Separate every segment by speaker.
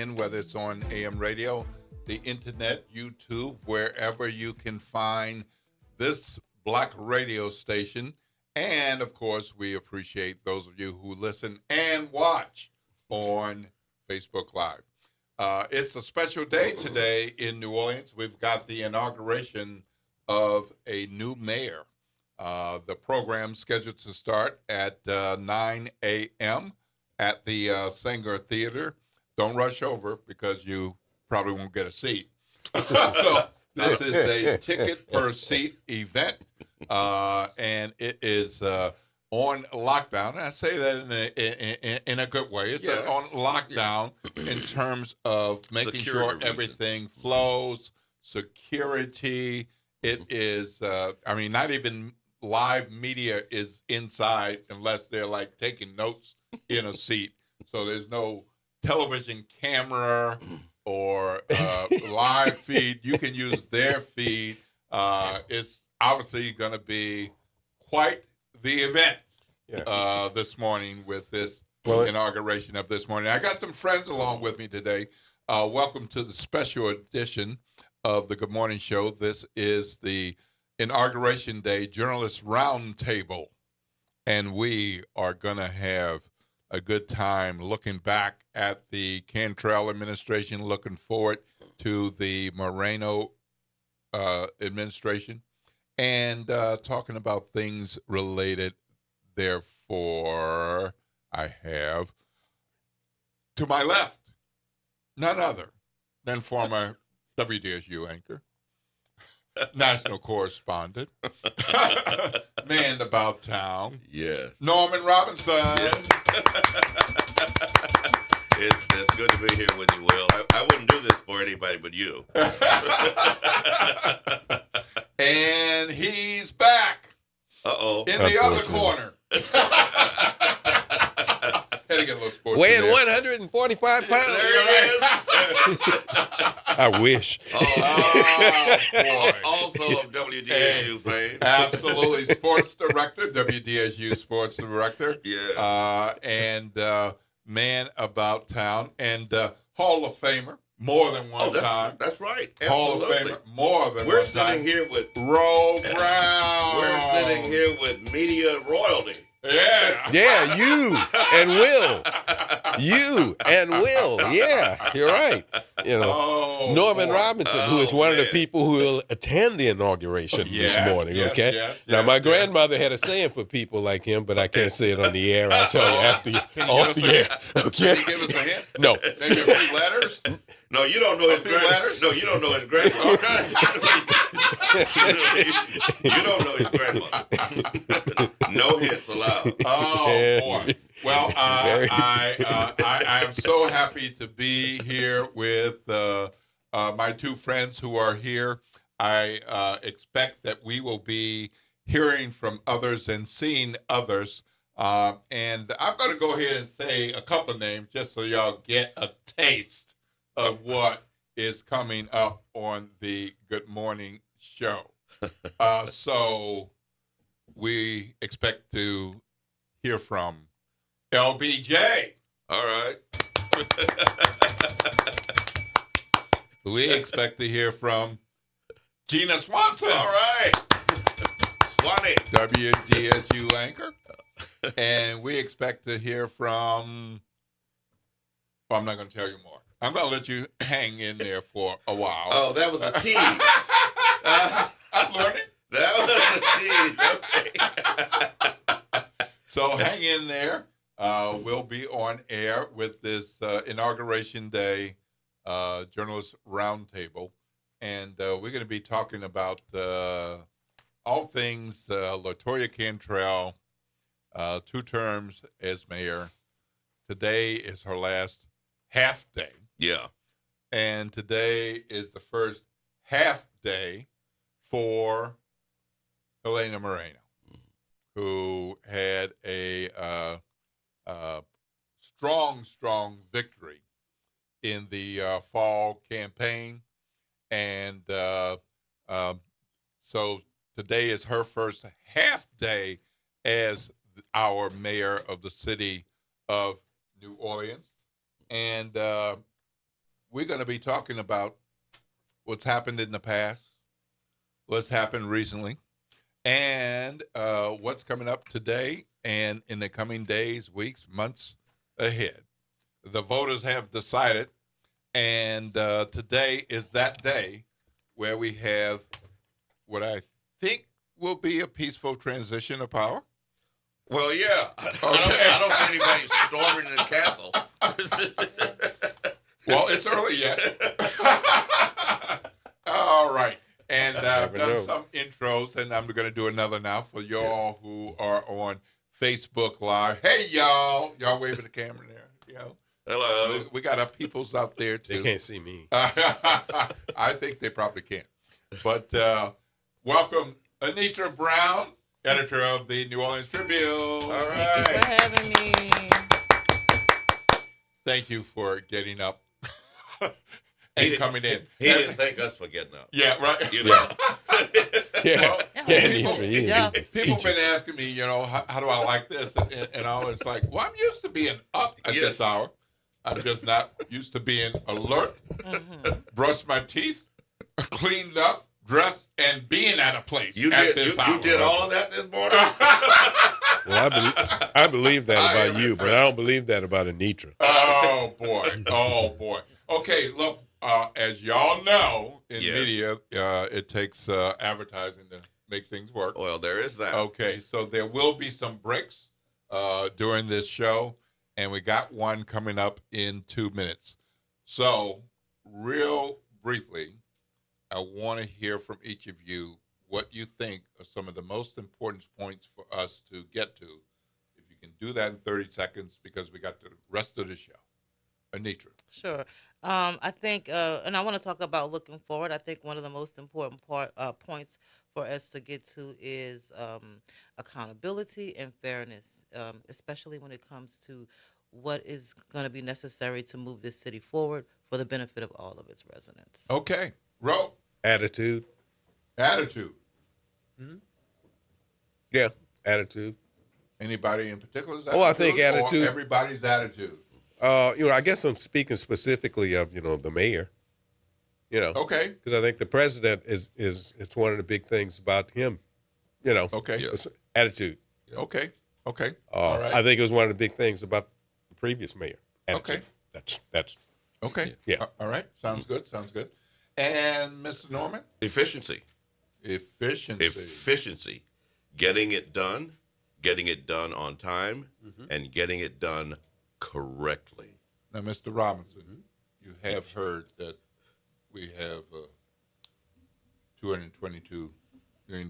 Speaker 1: in, whether it's on AM radio, the internet, YouTube, wherever you can find this Black radio station. And, of course, we appreciate those of you who listen and watch on Facebook Live. It's a special day today in New Orleans. We've got the inauguration of a new mayor. The program scheduled to start at 9 a.m. at the Singer Theater. Don't rush over because you probably won't get a seat. So this is a ticket per seat event, and it is on lockdown. And I say that in a good way. It's on lockdown in terms of making sure everything flows, security. It is, not even live media is inside unless they're like taking notes in a seat. So there's no television camera or live feed. You can use their feed. It's obviously going to be quite the event this morning with this inauguration of this morning. I got some friends along with me today. Welcome to the special edition of the Good Morning Show. This is the Inauguration Day Journalist Roundtable, and we are going to have a good time looking back at the Cantrell administration, looking forward to the Moreno administration, and talking about things related. Therefore, I have to my left none other than former WDSU anchor, national correspondent, man about town.
Speaker 2: Yes.
Speaker 1: Norman Robinson.
Speaker 2: Yes. It's good to be here with you, Will. I wouldn't do this for anybody but you.
Speaker 1: And he's back.
Speaker 2: Uh-oh.
Speaker 1: In the other corner. Had to get a little sports.
Speaker 3: Weighing 145 pounds.
Speaker 2: There he is.
Speaker 3: I wish.
Speaker 1: Oh, boy.
Speaker 2: Also of WDSU fame.
Speaker 1: Absolutely. Sports director, WDSU sports director.
Speaker 2: Yeah.
Speaker 1: And man about town. And Hall of Famer, more than one time.
Speaker 2: That's right. Absolutely.
Speaker 1: Hall of Famer, more than
Speaker 2: We're
Speaker 1: one time.
Speaker 2: sitting here with
Speaker 1: Ro Brown.
Speaker 2: We're sitting here with media royalty.
Speaker 1: Yeah.
Speaker 3: Yeah, you and Will. You and Will. Yeah, you're right. You know, Norman Robinson, who is one of the people who will attend the inauguration this morning, okay? Now, my grandmother had a saying for people like him, but I can't say it on the air. I'll tell you off the air. Okay?
Speaker 1: Can you give us a hint?
Speaker 3: No.
Speaker 1: Maybe a few letters?
Speaker 2: No, you don't know his
Speaker 1: letters?
Speaker 2: No, you don't know his grandmother.
Speaker 1: Okay.
Speaker 2: You don't know his grandmother. No hits allowed.
Speaker 1: Oh, boy. Well, I am so happy to be here with my two friends who are here. I expect that we will be hearing from others and seeing others. And I'm going to go ahead and say a couple of names just so y'all get a taste of what is coming up on the Good Morning Show. So we expect to hear from LBJ.
Speaker 2: All right.
Speaker 1: We expect to hear from Gina Swanson.
Speaker 2: All right. Swanee.
Speaker 1: WDSU anchor. And we expect to hear from, well, I'm not going to tell you more. I'm going to let you hang in there for a while.
Speaker 2: Oh, that was a tease.
Speaker 1: I'm learning.
Speaker 2: That was a tease. Okay.
Speaker 1: So hang in there. We'll be on air with this Inauguration Day Journalist Roundtable. And we're going to be talking about all things LaToya Cantrell, 2 terms as mayor. Today is her last half day.
Speaker 2: Yeah.
Speaker 1: And today is the first half day for Elena Moreno, who had a strong victory in the fall campaign. And so today is her first half day as our mayor of the city of New Orleans. And we're going to be talking about what's happened in the past, what's happened recently, and what's coming up today and in the coming days, weeks, months ahead. The voters have decided, and today is that day where we have what I think will be a peaceful transition of power.
Speaker 2: Well, yeah. I don't see anybody storming the castle.
Speaker 1: Well, it's early yet. All right. And I've done some intros, and I'm going to do another now for y'all who are on Facebook Live. Hey, y'all. Y'all wave at the camera there. You know.
Speaker 2: Hello.
Speaker 1: We got our peoples out there, too.
Speaker 3: They can't see me.
Speaker 1: I think they probably can. But welcome, Anitra Brown, editor of the New Orleans Tribune. All right.
Speaker 4: Thank you for having me.
Speaker 1: Thank you for getting up and coming in.
Speaker 2: He didn't thank us for getting up.
Speaker 1: Yeah, right.
Speaker 2: You know.
Speaker 3: Yeah.
Speaker 1: Well, people been asking me, you know, how do I like this? And I was like, well, I'm used to being up at this hour. I'm just not used to being alert, brush my teeth, cleaned up, dressed, and being at a place at this hour.
Speaker 2: You did all of that this morning?
Speaker 3: Well, I believe that about you, but I don't believe that about Anitra.
Speaker 1: Oh, boy. Oh, boy. Okay, look, as y'all know, in media, it takes advertising to make things work.
Speaker 2: Well, there is that.
Speaker 1: Okay, so there will be some breaks during this show, and we got one coming up in 2 minutes. So, real briefly, I want to hear from each of you what you think are some of the most important points for us to get to. If you can do that in 30 seconds, because we got the rest of the show. Anitra.
Speaker 4: Sure. I think, and I want to talk about looking forward. I think one of the most important points for us to get to is accountability and fairness, especially when it comes to what is going to be necessary to move this city forward for the benefit of all of its residents.
Speaker 1: Okay. Ro.
Speaker 3: Attitude.
Speaker 1: Attitude.
Speaker 3: Mm-hmm. Yeah, attitude.
Speaker 1: Anybody in particular's attitude?
Speaker 3: Oh, I think attitude.
Speaker 1: Or everybody's attitude.
Speaker 3: I guess I'm speaking specifically of, the mayor.
Speaker 1: Okay.
Speaker 3: Because I think the president is it's one of the big things about him.
Speaker 1: Okay.
Speaker 3: It's attitude.
Speaker 1: Okay. Okay. All right.
Speaker 3: I think it was one of the big things about the previous mayor. Attitude.
Speaker 1: Okay.
Speaker 3: That's
Speaker 1: okay.
Speaker 3: Yeah.
Speaker 1: All right. Sounds good. And Mr. Norman?
Speaker 2: Efficiency. Getting it done on time, and getting it done correctly.
Speaker 1: Now, Mr. Robinson, you have heard that we have a $222 million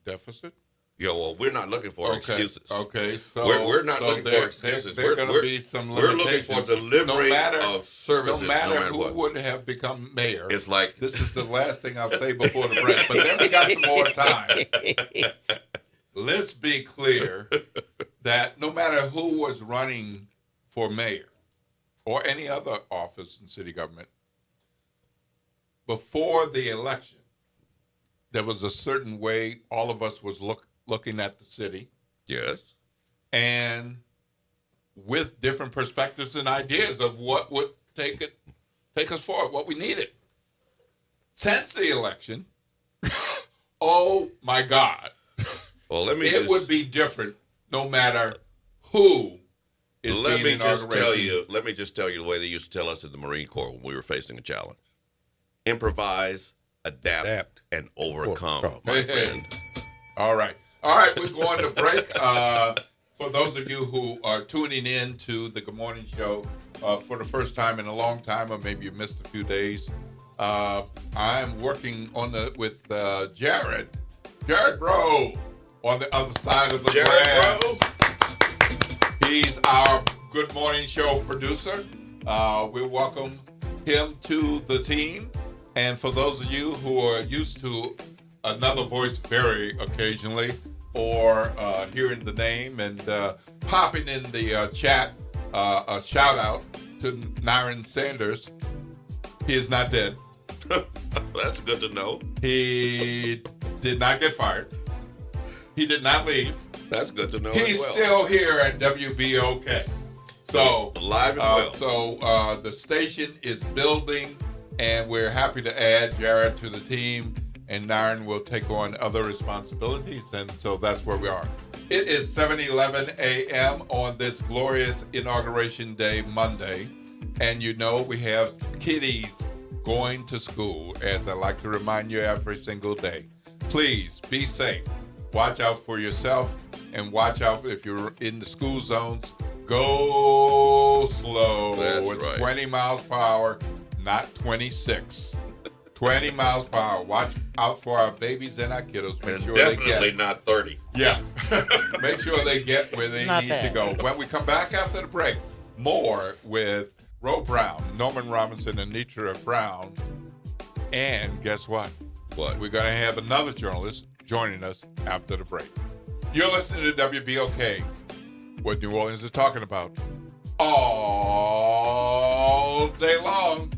Speaker 1: deficit.
Speaker 2: Yeah, well, we're not looking for excuses.
Speaker 1: Okay, so
Speaker 2: we're not looking for excuses.
Speaker 1: There's going to be some limitations.
Speaker 2: We're looking for delivery of services,
Speaker 1: no matter who
Speaker 2: what.
Speaker 1: would have become mayor.
Speaker 2: It's like
Speaker 1: this is the last thing I'll say before the break. But then we got some more time. Let's be clear that no matter who was running for mayor or any other office in city government, before the election, there was a certain way all of us was looking at the city.
Speaker 2: Yes.
Speaker 1: And with different perspectives and ideas of what would take us forward, what we needed. Since the election, oh my God.
Speaker 2: Well,
Speaker 1: it would be different no matter who is
Speaker 2: let
Speaker 1: being
Speaker 2: me just tell you.
Speaker 1: inaugurated.
Speaker 2: Let me just tell you the way they used to tell us in the Marine Corps when we were facing a challenge: improvise, adapt. And overcome, my friend.
Speaker 1: All right, we're going to break. For those of you who are tuning in to the Good Morning Show for the first time in a long time, or maybe you missed a few days, I'm working with Jared Bro, on the other side of the glass. He's our Good Morning Show producer. We welcome him to the team. And for those of you who are used to another voice very occasionally, or hearing the name and popping in the chat, a shout out to Nyron Sanders. He is not dead.
Speaker 2: That's good to know.
Speaker 1: He did not get fired. He did not leave.
Speaker 2: That's good to know
Speaker 1: He's
Speaker 2: as well.
Speaker 1: still here at WBOK. So
Speaker 2: live and well.
Speaker 1: So the station is building, and we're happy to add Jared to the team, and Naren will take on other responsibilities, and so that's where we are. It is 7:11 a.m. on this glorious Inauguration Day, Monday, and you know we have kiddies going to school, as I like to remind you every single day. Please be safe. Watch out for yourself, and watch out if you're in the school zones. Go slow.
Speaker 2: That's right.
Speaker 1: 20 miles per hour, not 26. 20 miles per hour. Watch out for our babies and our kiddos. Make
Speaker 2: And
Speaker 1: sure
Speaker 2: definitely not 30.
Speaker 1: Yeah. Make sure they get where they
Speaker 4: Not
Speaker 1: need
Speaker 4: bad.
Speaker 1: to go. When we come back after the break, more with Ro Brown, Norman Robinson, and Nitra Brown. And guess what?
Speaker 2: What?
Speaker 1: We're going to have another journalist joining us after the break. You're listening to WBOK, what New Orleans is talking about all day long.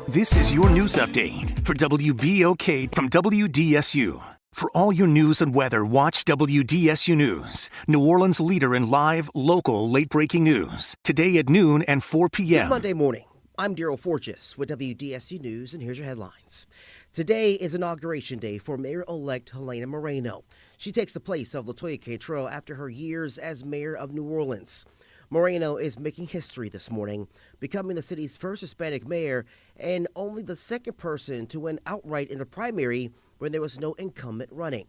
Speaker 5: This is your news update for WBOK from WDSU. For all your news and weather, watch WDSU News, New Orleans' leader in live, local, late-breaking news. Today at noon and 4 p.m.
Speaker 6: Good Monday morning. I'm Daryl Forges with WDSU News, and here's your headlines. Today is Inauguration Day for Mayor-elect Helena Moreno. She takes the place of LaToya Cantrell after her years as mayor of New Orleans. Moreno is making history this morning, becoming the city's first Hispanic mayor and only the second person to win outright in the primary when there was no incumbent running.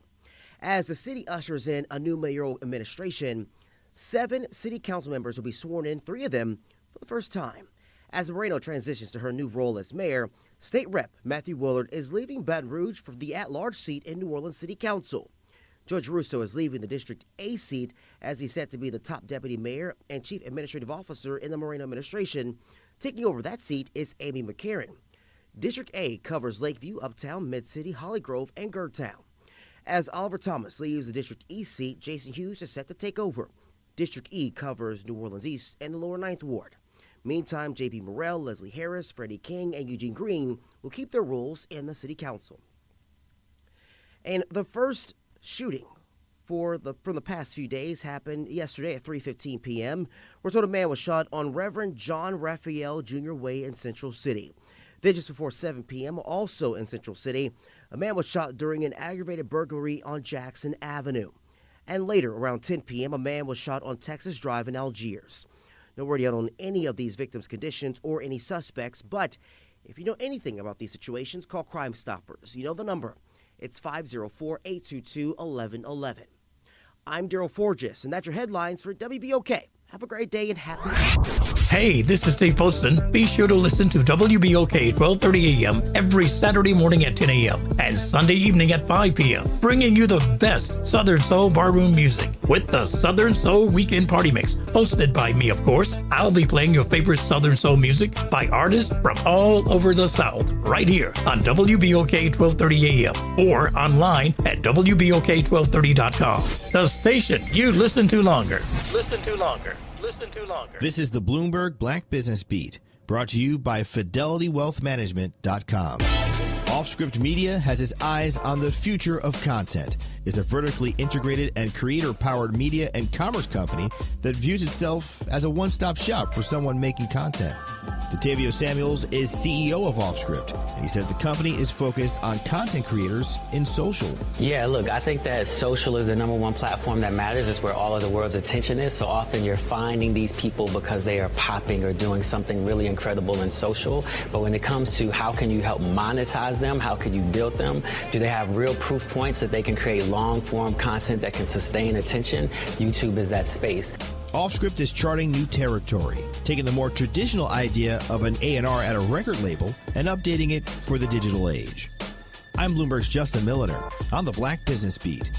Speaker 6: As the city ushers in a new mayoral administration, 7 city council members will be sworn in, 3 of them for the first time. As Moreno transitions to her new role as mayor, State Rep Matthew Willard is leaving Baton Rouge for the at-large seat in New Orleans City Council. George Russo is leaving the District A seat as he's set to be the top deputy mayor and chief administrative officer in the Moreno administration. Taking over that seat is Amy McCarron. District A covers Lakeview, Uptown, Mid-City, Holly Grove, and Gertown. As Oliver Thomas leaves the District E seat, Jason Hughes is set to take over. District E covers New Orleans East and the Lower Ninth Ward. Meantime, J.B. Morrell, Leslie Harris, Freddie King, and Eugene Green will keep their roles in the City Council. And the first shooting from the past few days happened yesterday at 3:15 p.m. We're told a man was shot on Reverend John Raphael Jr. Way in Central City. Then just before 7 p.m., also in Central City, a man was shot during an aggravated burglary on Jackson Avenue. And later, around 10 p.m., a man was shot on Texas Drive in Algiers. No word yet on any of these victims' conditions or any suspects, but if you know anything about these situations, call Crime Stoppers. You know the number. It's 504-822-1111. I'm Daryl Forges, and that's your headlines for WBOK. Have a great day and happy
Speaker 7: Hey, this is Dave Poston. Be sure to listen to WBOK 1230 a.m. every Saturday morning at 10 a.m. and Sunday evening at 5 p.m., bringing you the best Southern Soul barroom music with the Southern Soul Weekend Party Mix, hosted by me, of course. I'll be playing your favorite Southern Soul music by artists from all over the South, right here on WBOK 1230 a.m. or online at WBOK1230.com. The station you listen to longer. Listen to longer. Listen to longer.
Speaker 8: This is the Bloomberg Black Business Beat, brought to you by FidelityWealthManagement.com. Offscript Media has its eyes on the future of content. It's a vertically integrated and creator-powered media and commerce company that views itself as a one-stop shop for someone making content. Datavio Samuels is CEO of Offscript, and he says the company is focused on content creators in social.
Speaker 9: Yeah, look, I think that social is the #1 platform that matters. It's where all of the world's attention is. So often you're finding these people because they are popping or doing something really incredible in social. But when it comes to how can you help monetize them, how can you build them, do they have real proof points that they can create long-form content that can sustain attention? YouTube is that space.
Speaker 8: Offscript is charting new territory, taking the more traditional idea of an A&R at a record label and updating it for the digital age. I'm Bloomberg's Justin Milliner on the Black Business Beat.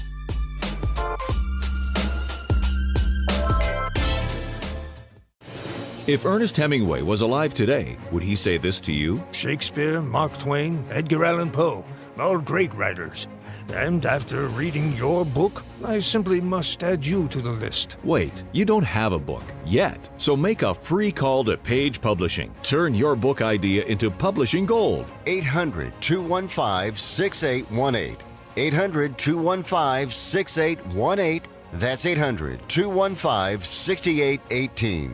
Speaker 10: If Ernest Hemingway was alive today, would he say this to you?
Speaker 11: Shakespeare, Mark Twain, Edgar Allan Poe.
Speaker 10: all great writers. And after reading your book, I simply must add you to the list.
Speaker 11: Wait, you don't have a book yet. So make a free call to Page Publishing. Turn your book idea into publishing gold.
Speaker 12: 800-215-6818. 800-215-6818. That's 800-215-6818.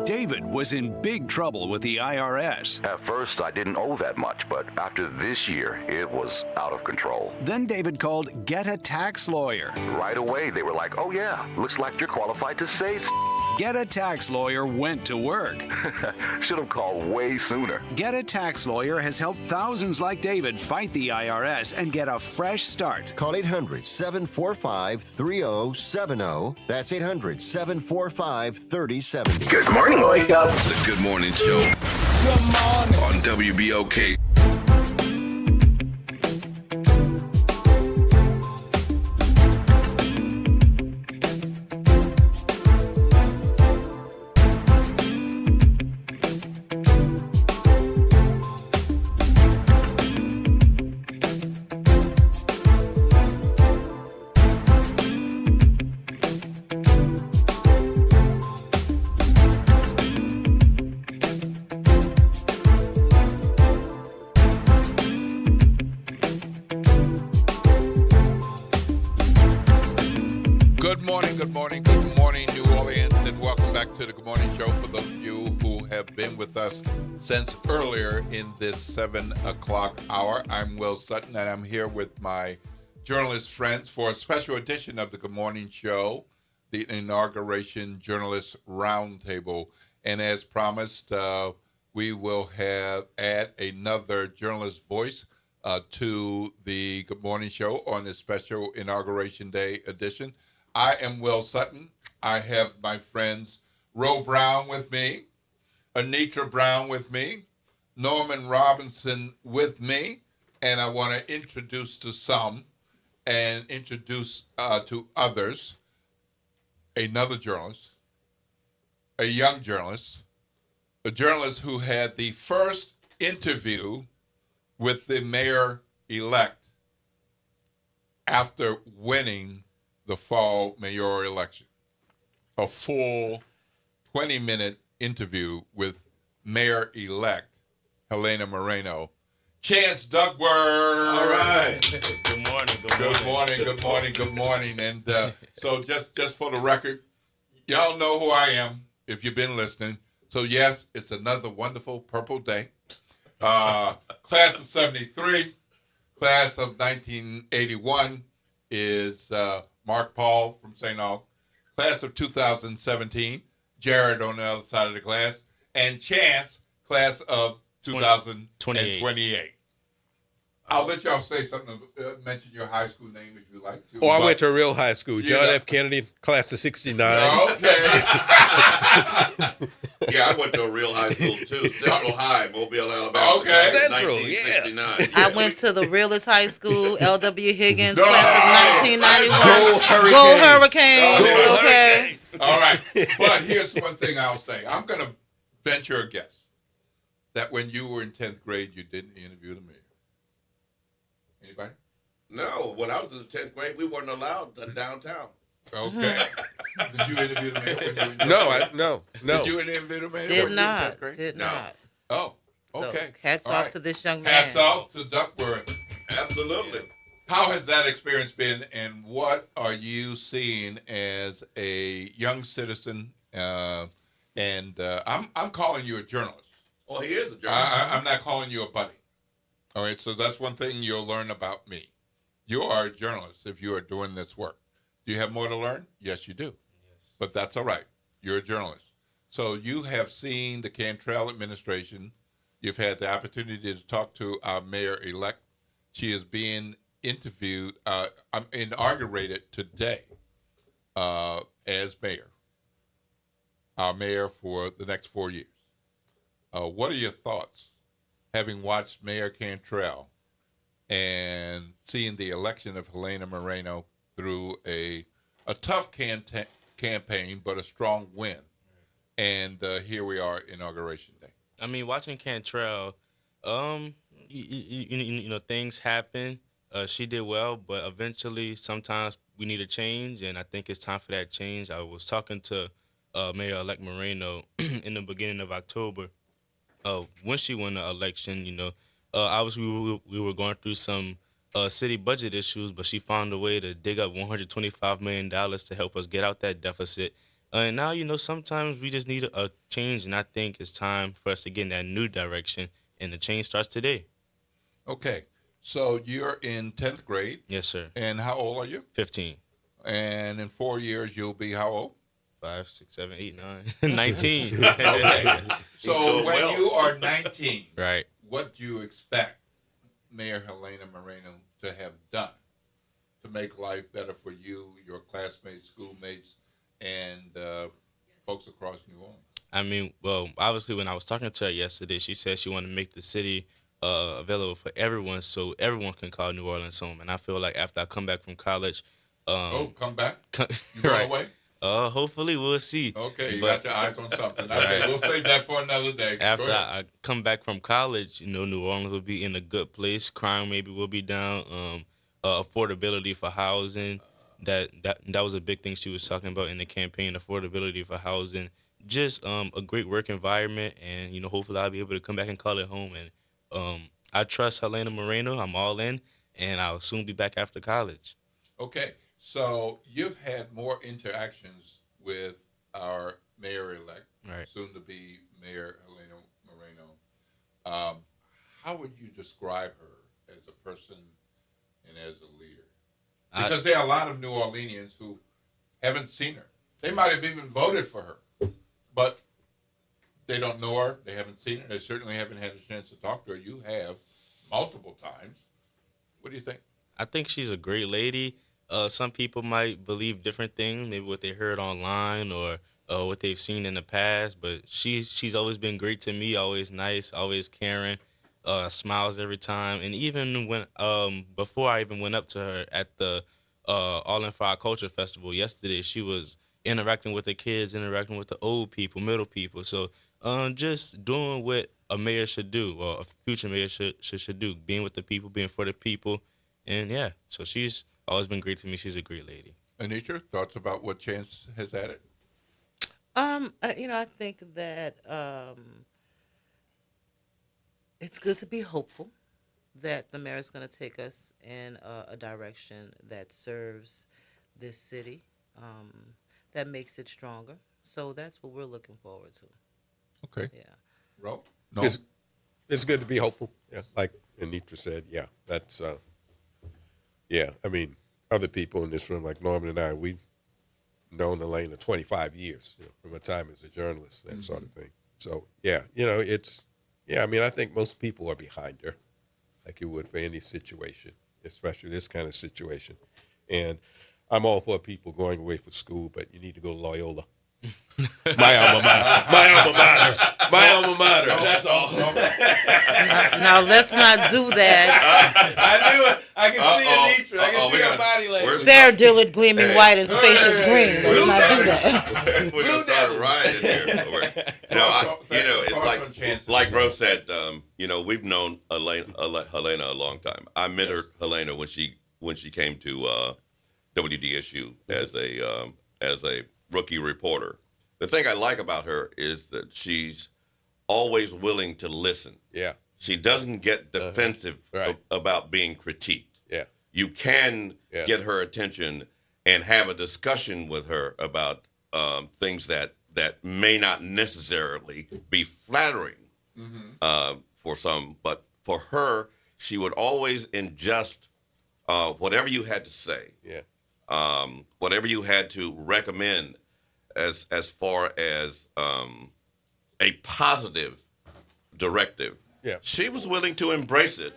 Speaker 13: David was in big trouble with the IRS.
Speaker 14: At first, I didn't owe that much, but after this year, it was out of control.
Speaker 13: Then David called Get a Tax Lawyer.
Speaker 14: Right away, they were like, oh yeah, looks like you're qualified to say
Speaker 13: Get a Tax Lawyer went to work.
Speaker 14: Should have called way sooner.
Speaker 13: Get a Tax Lawyer has helped thousands like David fight the IRS and get a fresh start.
Speaker 12: Call 800-745-3070. That's 800-745-3070.
Speaker 15: Good morning, wake up.
Speaker 16: The Good Morning Show. Good morning. On WBOK.
Speaker 1: Since earlier in this 7 o'clock hour. I'm Will Sutton, and I'm here with my journalist friends for a special edition of the Good Morning Show, the inauguration journalist roundtable. And as promised, we will add another journalist voice to the Good Morning Show on this special Inauguration Day edition. I am Will Sutton. I have my friends Ro Brown with me, Anitra Brown with me, Norman Robinson with me, and I want to introduce to some and introduce to others another journalist, a young journalist, a journalist who had the first interview with the mayor-elect after winning the fall mayoral election. A full 20-minute interview with Mayor-elect Helena Moreno. Chance Duckworth.
Speaker 17: All right. Good morning.
Speaker 1: Good morning. And so just for the record, y'all know who I am if you've been listening. So yes, it's another wonderful purple day. Class of 73, class of 1981 is Mark Paul from St. Aug. Class of 2017, Jared on the other side of the glass, and Chance, class of 2028. I'll let y'all say something, mention your high school name if you like to.
Speaker 3: Oh, I went to a real high school, John F. Kennedy, class of 69.
Speaker 1: Okay.
Speaker 2: Yeah, I went to a real high school too, Central High, Mobile, Alabama.
Speaker 3: Okay. Central, yeah.
Speaker 4: I went to the realest high school, L.W. Higgins, class of 1991.
Speaker 3: Go
Speaker 4: Hurricanes.
Speaker 3: Go
Speaker 4: Okay.
Speaker 1: All right. But here's one thing I'll say. I'm going to venture a guess that when you were in 10th grade, you didn't interview the mayor. Anybody?
Speaker 2: No. When I was in the 10th grade, we weren't allowed downtown.
Speaker 1: Okay. Did you interview the mayor when you were in 10th grade?
Speaker 3: No.
Speaker 1: Did you interview the mayor?
Speaker 4: Did
Speaker 1: when
Speaker 4: not.
Speaker 1: You were in 10th grade?
Speaker 4: Did not.
Speaker 1: Oh, okay.
Speaker 4: So, hats
Speaker 1: All
Speaker 4: off
Speaker 1: right.
Speaker 4: to this young man.
Speaker 1: Hats off to Duckworth.
Speaker 2: Absolutely.
Speaker 1: How has that experience been, and what are you seeing as a young citizen? I'm calling you a journalist.
Speaker 2: Oh, he is a journalist.
Speaker 1: I'm not calling you a buddy. All right, so that's one thing you'll learn about me. You are a journalist if you are doing this work. Do you have more to learn? Yes, you do. Yes. But that's all right. You're a journalist. So you have seen the Cantrell administration. You've had the opportunity to talk to our mayor-elect. She is being interviewed, inaugurated today as mayor, our mayor for the next 4 years. What are your thoughts, having watched Mayor Cantrell and seeing the election of Helena Moreno through a tough campaign, but a strong win? And here we are, Inauguration Day.
Speaker 17: I mean, watching Cantrell, you know, things happen. She did well, but eventually, sometimes we need a change, and I think it's time for that change. I was talking to Mayor-elect Moreno in the beginning of October when she won the election. You know, obviously we were going through some city budget issues, but she found a way to dig up $125 million to help us get out that deficit. And now, you know, sometimes we just need a change, and I think it's time for us to get in that new direction, and the change starts today.
Speaker 1: Okay. So you're in 10th grade.
Speaker 17: Yes, sir.
Speaker 1: And how old are you?
Speaker 17: 15.
Speaker 1: And in 4 years, you'll be how old?
Speaker 17: 5, 6, 7, 8, 9. 19.
Speaker 1: Okay. So when you are 19,
Speaker 17: right,
Speaker 1: what do you expect Mayor Helena Moreno to have done to make life better for you, your classmates, schoolmates, and folks across New Orleans?
Speaker 17: I mean, well, obviously, when I was talking to her yesterday, she said she wanted to make the city available for everyone, so everyone can call New Orleans home. And I feel like after I come back from college,
Speaker 1: come back? You going
Speaker 17: right.
Speaker 1: away?
Speaker 17: Hopefully we'll see.
Speaker 1: Okay, you
Speaker 17: But-
Speaker 1: got your eyes on something. Okay,
Speaker 17: Right.
Speaker 1: we'll save that for another day. Go
Speaker 17: After
Speaker 1: ahead.
Speaker 17: I come back from college, you know, New Orleans will be in a good place. Crime maybe will be down. Affordability for housing. That was a big thing she was talking about in the campaign. Affordability for housing. Just a great work environment, and you know, hopefully I'll be able to come back and call it home. And I trust Helena Moreno. I'm all in, and I'll soon be back after college.
Speaker 1: Okay, so you've had more interactions with our mayor-elect,
Speaker 17: Right.
Speaker 1: soon to be Mayor Helena Moreno. How would you describe her as a person and as a leader? Because there are a lot of New Orleanians who haven't seen her. They might have even voted for her, but they don't know her. They haven't seen her. They certainly haven't had a chance to talk to her. You have multiple times. What do you think?
Speaker 17: I think she's a great lady. Some people might believe different things, maybe what they heard online or what they've seen in the past. But she's always been great to me, always nice, always caring, smiles every time. And even when before I even went up to her at the All in for Our Culture Festival yesterday, she was interacting with the kids, interacting with the old people, middle people. So just doing what a mayor should do, or a future mayor should do, being with the people, being for the people. And yeah, so she's always been great to me. She's a great lady.
Speaker 1: Anitra, thoughts about what Chance has added?
Speaker 4: You know, I think that it's good to be hopeful that the mayor is going to take us in a direction that serves this city, that makes it stronger. So that's what we're looking forward to.
Speaker 1: Okay.
Speaker 4: Yeah.
Speaker 1: Ro? No.
Speaker 3: It's good to be hopeful. Yeah, like Anitra said. Yeah, that's. Yeah, I mean, other people in this room, like Norman and I, we've known Helena 25 years, you know, from her time as a journalist, that sort of thing. So yeah, you know, I mean, I think most people are behind her, like you would for any situation, especially this kind of situation. And I'm all for people going away for school, but you need to go to Loyola. My alma mater. My alma mater. My alma mater. That's all.
Speaker 4: Now let's not do that.
Speaker 3: I knew it. I can see Anitra. I can see her body language.
Speaker 4: There, Dillard, gleaming white and spacious green. Let's not do that.
Speaker 2: We're gonna start riding here. It's like Rose said. You know, we've known Helena a long time. I met Helena when she came to WDSU as a rookie reporter. The thing I like about her is that she's always willing to listen.
Speaker 3: Yeah.
Speaker 2: She doesn't get defensive about being critiqued.
Speaker 3: Yeah.
Speaker 2: You can get her attention and have a discussion with her about things that may not necessarily be flattering for some, but for her, she would always ingest whatever you had to say.
Speaker 3: Yeah.
Speaker 2: Whatever you had to recommend as far as a positive directive.
Speaker 3: Yeah.
Speaker 2: She was willing to embrace it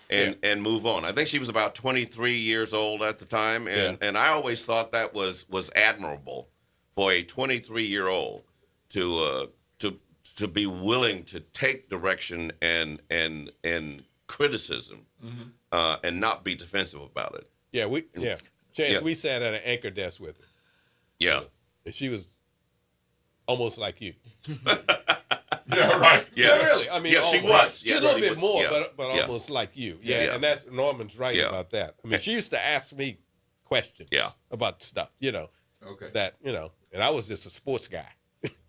Speaker 2: and move on. I think she was about 23 years old at the time, and I always thought that was admirable for a 23-year-old to be willing to take direction and criticism and not be defensive about it.
Speaker 3: Yeah, Chance, we sat at an anchor desk with her.
Speaker 2: Yeah.
Speaker 3: And she was almost like you.
Speaker 1: Yeah, right.
Speaker 2: Yeah,
Speaker 3: really. I mean,
Speaker 2: she
Speaker 3: almost.
Speaker 2: was.
Speaker 3: She's a little bit more, but almost like you. Yeah, and that's Norman's right about that. I mean, she used to ask me questions about stuff,
Speaker 1: Okay.
Speaker 3: that, and I was just a sports guy.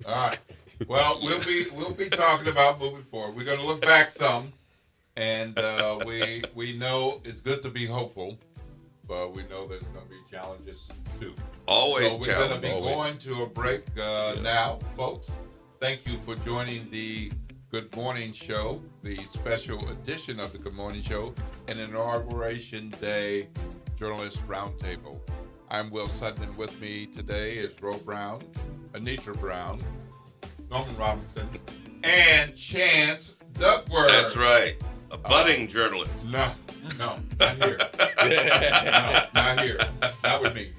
Speaker 1: All right. Well, we'll be talking about moving forward. We're going to look back some, and we know it's good to be hopeful, but we know there's going to be challenges too.
Speaker 2: Always
Speaker 1: So we're going to be going to a break now, folks. Thank you for joining the Good Morning Show, the special edition of the Good Morning Show, and Inauguration Day Journalist Roundtable. I'm Will Sutton, and with me today is Ro Brown, Anitra Brown, Norman Robinson, and Chance Duckworth.
Speaker 2: That's right. A budding journalist.
Speaker 1: No, not here. No, not here. Not with me.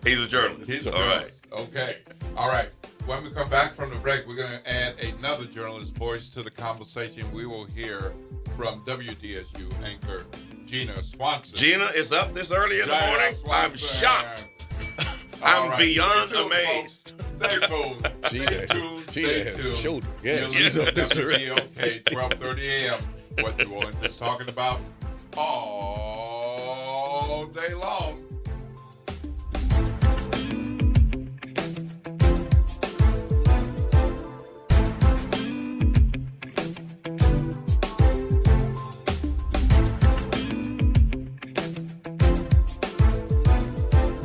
Speaker 1: He's a journalist.
Speaker 2: He's a journalist.
Speaker 1: Okay. All right. When we come back from the break, we're going to add another journalist voice to the conversation. We will hear from WDSU anchor Gina Swanson.
Speaker 2: Gina is up this early in the morning. I'm shocked. I'm beyond amazed.
Speaker 1: Stay tuned. Stay tuned.
Speaker 3: Gina has a shoulder. Yeah, she's up this early.
Speaker 1: Okay, 12:30 a.m. What New Orleans is talking about all day long.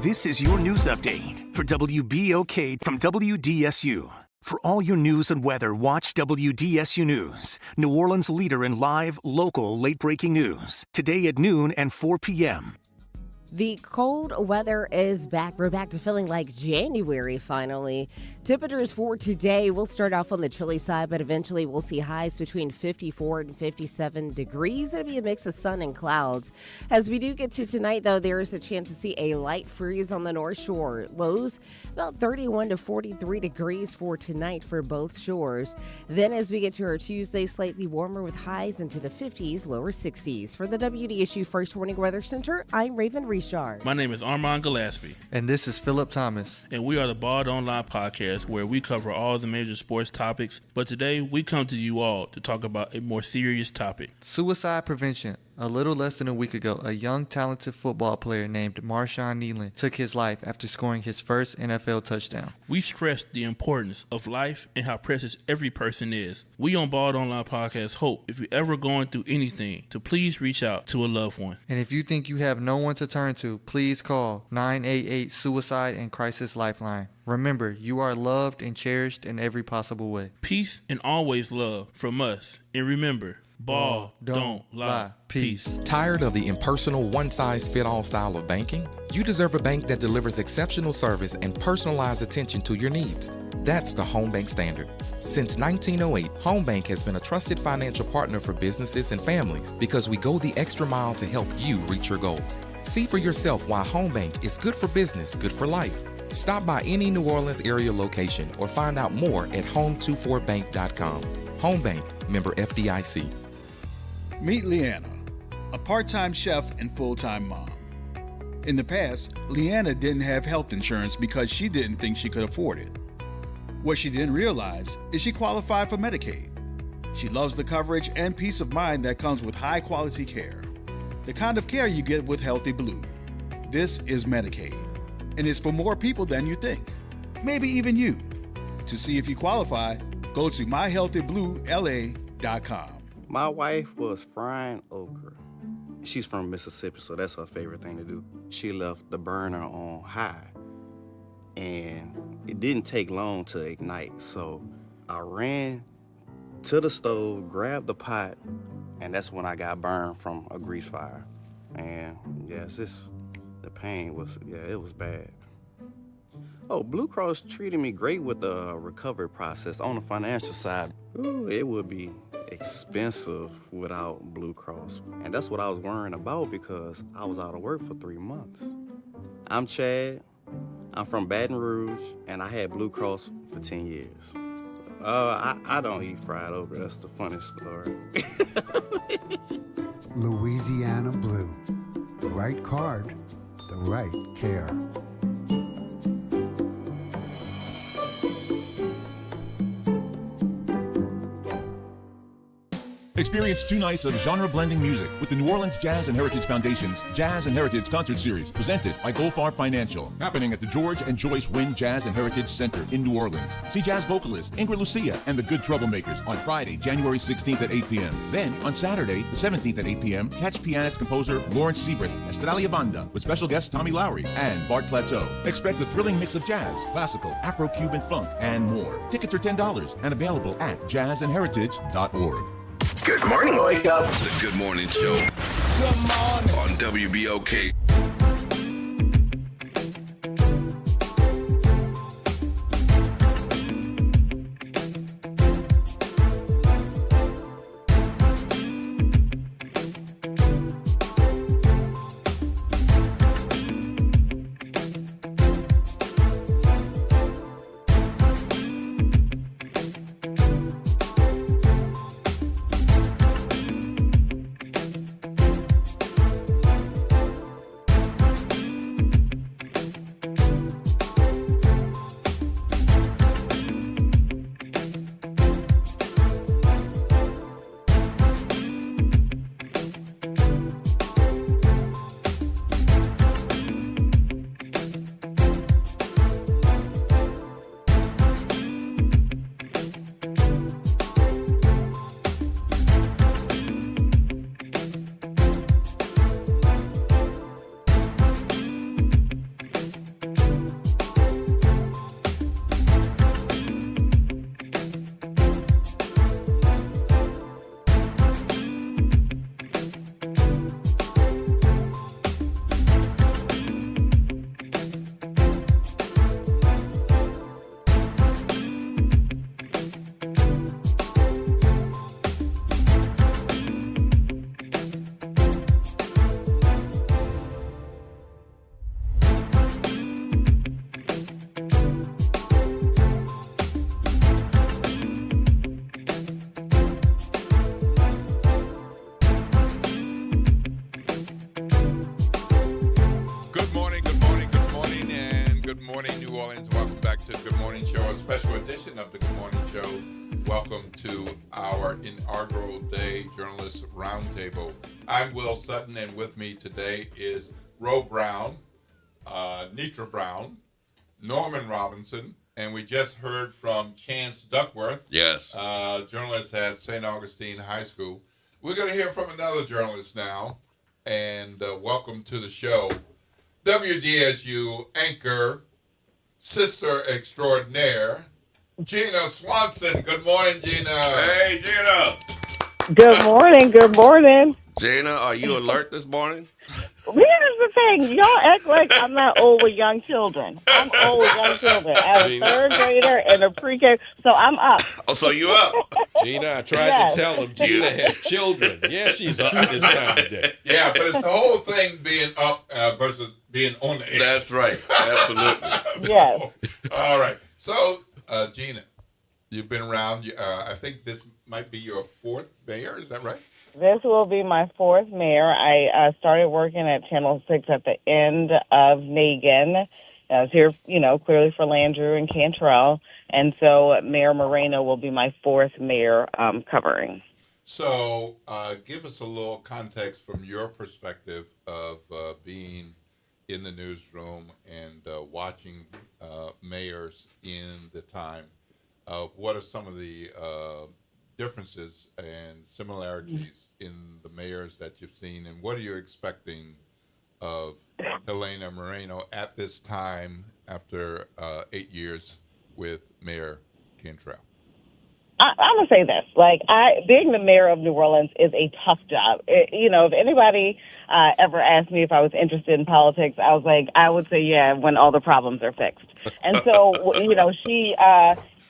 Speaker 5: This is your news update for WBOK from WDSU. For all your news and weather, watch WDSU News, New Orleans' leader in live, local, late-breaking news. Today at noon and 4 p.m.
Speaker 15: The cold weather is back. We're back to feeling like January finally. Temperatures for today will start off on the chilly side, but eventually we'll see highs between 54 and 57 degrees. It'll be a mix of sun and clouds. As we do get to tonight, though, there is a chance to see a light freeze on the North Shore. Lows about 31 to 43 degrees for tonight for both shores. Then as we get to our Tuesday, slightly warmer with highs into the 50s, lower 60s. For the WDSU First Warning Weather Center, I'm Raven Richard.
Speaker 18: My name is Armand Gillespie.
Speaker 19: And this is Philip Thomas.
Speaker 18: And we are the Bald Online Podcast, where we cover all the major sports topics. But today, we come to you all to talk about a more serious topic.
Speaker 19: Suicide prevention. A little less than a week ago, a young, talented football player named Marshawn Nealon took his life after scoring his first NFL touchdown.
Speaker 18: We stress the importance of life and how precious every person is. We on Bald Online Podcast hope if you're ever going through anything, to please reach out to a loved one.
Speaker 19: And if you think you have no one to turn to, please call 988 Suicide and Crisis Lifeline. Remember, you are loved and cherished in every possible way.
Speaker 18: Peace and always love from us. And remember, ball don't lie. Peace.
Speaker 20: Tired of the impersonal, one-size-fit-all style of banking? You deserve a bank that delivers exceptional service and personalized attention to your needs. That's the Home Bank Standard. Since 1908, Home Bank has been a trusted financial partner for businesses and families because we go the extra mile to help you reach your goals. See for yourself why Home Bank is good for business, good for life. Stop by any New Orleans area location or find out more at home24bank.com. Home Bank, member FDIC.
Speaker 21: Meet Leanna, a part-time chef and full-time mom. In the past, Leanna didn't have health insurance because she didn't think she could afford it. What she didn't realize is she qualified for Medicaid. She loves the coverage and peace of mind that comes with high-quality care. The kind of care you get with Healthy Blue. This is Medicaid, and it's for more people than you think. Maybe even you. To see if you qualify, go to myhealthybluela.com.
Speaker 22: My wife was frying okra. She's from Mississippi, so that's her favorite thing to do. She left the burner on high, and it didn't take long to ignite. So I ran to the stove, grabbed the pot, and that's when I got burned from a grease fire. And yes, the pain was, it was bad. Oh, Blue Cross treated me great with the recovery process. On the financial side, it would be expensive without Blue Cross. And that's what I was worrying about because I was out of work for 3 months. I'm Chad. I'm from Baton Rouge, and I had Blue Cross for 10 years. I don't eat fried okra. That's the funniest story.
Speaker 23: Louisiana Blue. The right card, the right care.
Speaker 6: Experience 2 nights of genre-blending music with the New Orleans Jazz and Heritage Foundation's Jazz and Heritage Concert Series, presented by Goldfarb Financial, happening at the George and Joyce Wynn Jazz and Heritage Center in New Orleans. See jazz vocalist Ingrid Lucia and the Good Troublemakers on Friday, January 16th at 8 p.m. Then, on Saturday, the 17th at 8 p.m., catch pianist-composer Lawrence Seabrist, Estralia Banda, with special guests Tommy Lowry and Bart Plateau. Expect a thrilling mix of jazz, classical, Afro-Cuban funk, and more. Tickets are $10 and available at jazzandheritage.org.
Speaker 16: Good morning, wake up. The Good Morning Show. Good morning. On WBOK.
Speaker 1: I'm Will Sutton, and with me today is Ro Brown, Nitra Brown, Norman Robinson, and we just heard from Chance Duckworth,
Speaker 2: yes,
Speaker 1: journalist at St. Augustine High School. We're going to hear from another journalist now, and welcome to the show, WDSU anchor, sister extraordinaire, Gina Swanson. Good morning, Gina.
Speaker 2: Hey, Gina.
Speaker 7: Good morning. Good morning.
Speaker 2: Gina, are you alert this morning?
Speaker 7: Here's the thing. Y'all act like I'm not old with young children. I'm old with young children. I have a third grader and a pre-K, so I'm up.
Speaker 2: Oh, so you up?
Speaker 3: Gina, I tried to tell him Gina has children. Yeah, she's up this time of day.
Speaker 1: Yeah, but it's the whole thing being up versus being on the air.
Speaker 2: That's right. Absolutely.
Speaker 7: Yes.
Speaker 1: All right. So, Gina, you've been around. I think this might be your fourth mayor. Is that right?
Speaker 7: This will be my fourth mayor. I started working at Channel 6 at the end of Nagin. I was here, clearly for Landrew and Cantrell. And so Mayor Moreno will be my fourth mayor covering.
Speaker 1: So give us a little context from your perspective of being in the newsroom and watching mayors in the time. What are some of the differences and similarities in the mayors that you've seen, and what are you expecting of Helena Moreno at this time after 8 years with Mayor Cantrell?
Speaker 7: I'm going to say this. Being the mayor of New Orleans is a tough job. If anybody ever asked me if I was interested in politics, I would say, yeah, when all the problems are fixed. And so, she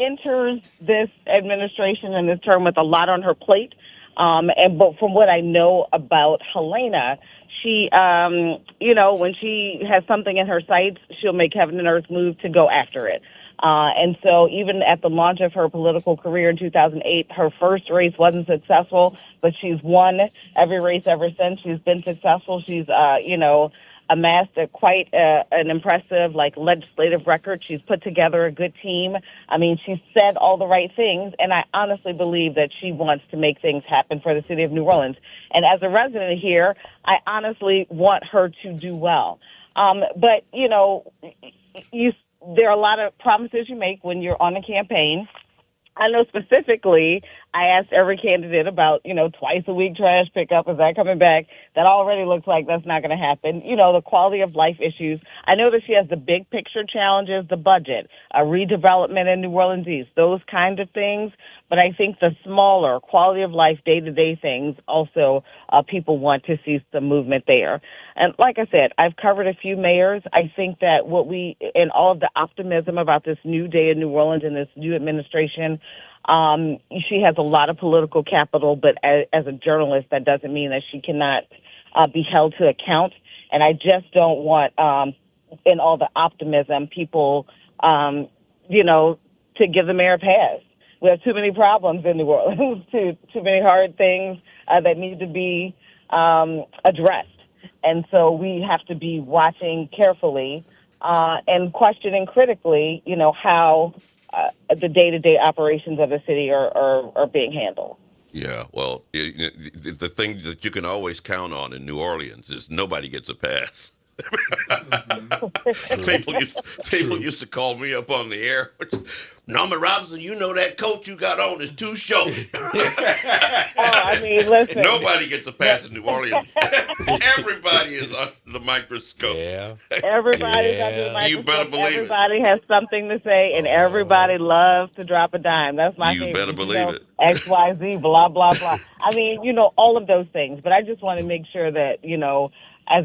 Speaker 7: enters this administration and this term with a lot on her plate. But from what I know about Helena, she, when she has something in her sights, she'll make heaven and earth move to go after it. And so even at the launch of her political career in 2008, her first race wasn't successful, but she's won every race ever since. She's been successful. She's, amassed quite an impressive, legislative record. She's put together a good team. I mean, she's said all the right things, and I honestly believe that she wants to make things happen for the city of New Orleans. And as a resident here, I honestly want her to do well. But, there are a lot of promises you make when you're on a campaign. I know specifically I asked every candidate about, twice a week trash pickup. Is that coming back? That already looks like that's not going to happen. The quality of life issues. I know that she has the big picture challenges, the budget, redevelopment in New Orleans East, those kind of things. But I think the smaller quality of life, day-to-day things, also people want to see some movement there. And like I said, I've covered a few mayors. I think that and all of the optimism about this new day in New Orleans and this new administration, she has a lot of political capital, but as a journalist, that doesn't mean that she cannot be held to account. And I just don't want, in all the optimism, people, to give the mayor a pass. We have too many problems in New Orleans, too many hard things that need to be addressed. And so we have to be watching carefully and questioning critically, how the day-to-day operations of the city are being handled.
Speaker 2: Yeah, well, the thing that you can always count on in New Orleans is nobody gets a pass. People used to call me up on the air. Norman Robinson, that coat you got on is too short.
Speaker 7: Listen.
Speaker 2: Nobody gets a pass in New Orleans. Everybody is under the microscope.
Speaker 3: Yeah.
Speaker 7: Everybody's under the microscope.
Speaker 2: You better believe
Speaker 7: everybody has something to say, and everybody loves to drop a dime. That's my favorite.
Speaker 2: You better believe it.
Speaker 7: XYZ, blah, blah, blah. All of those things. But I just want to make sure that, as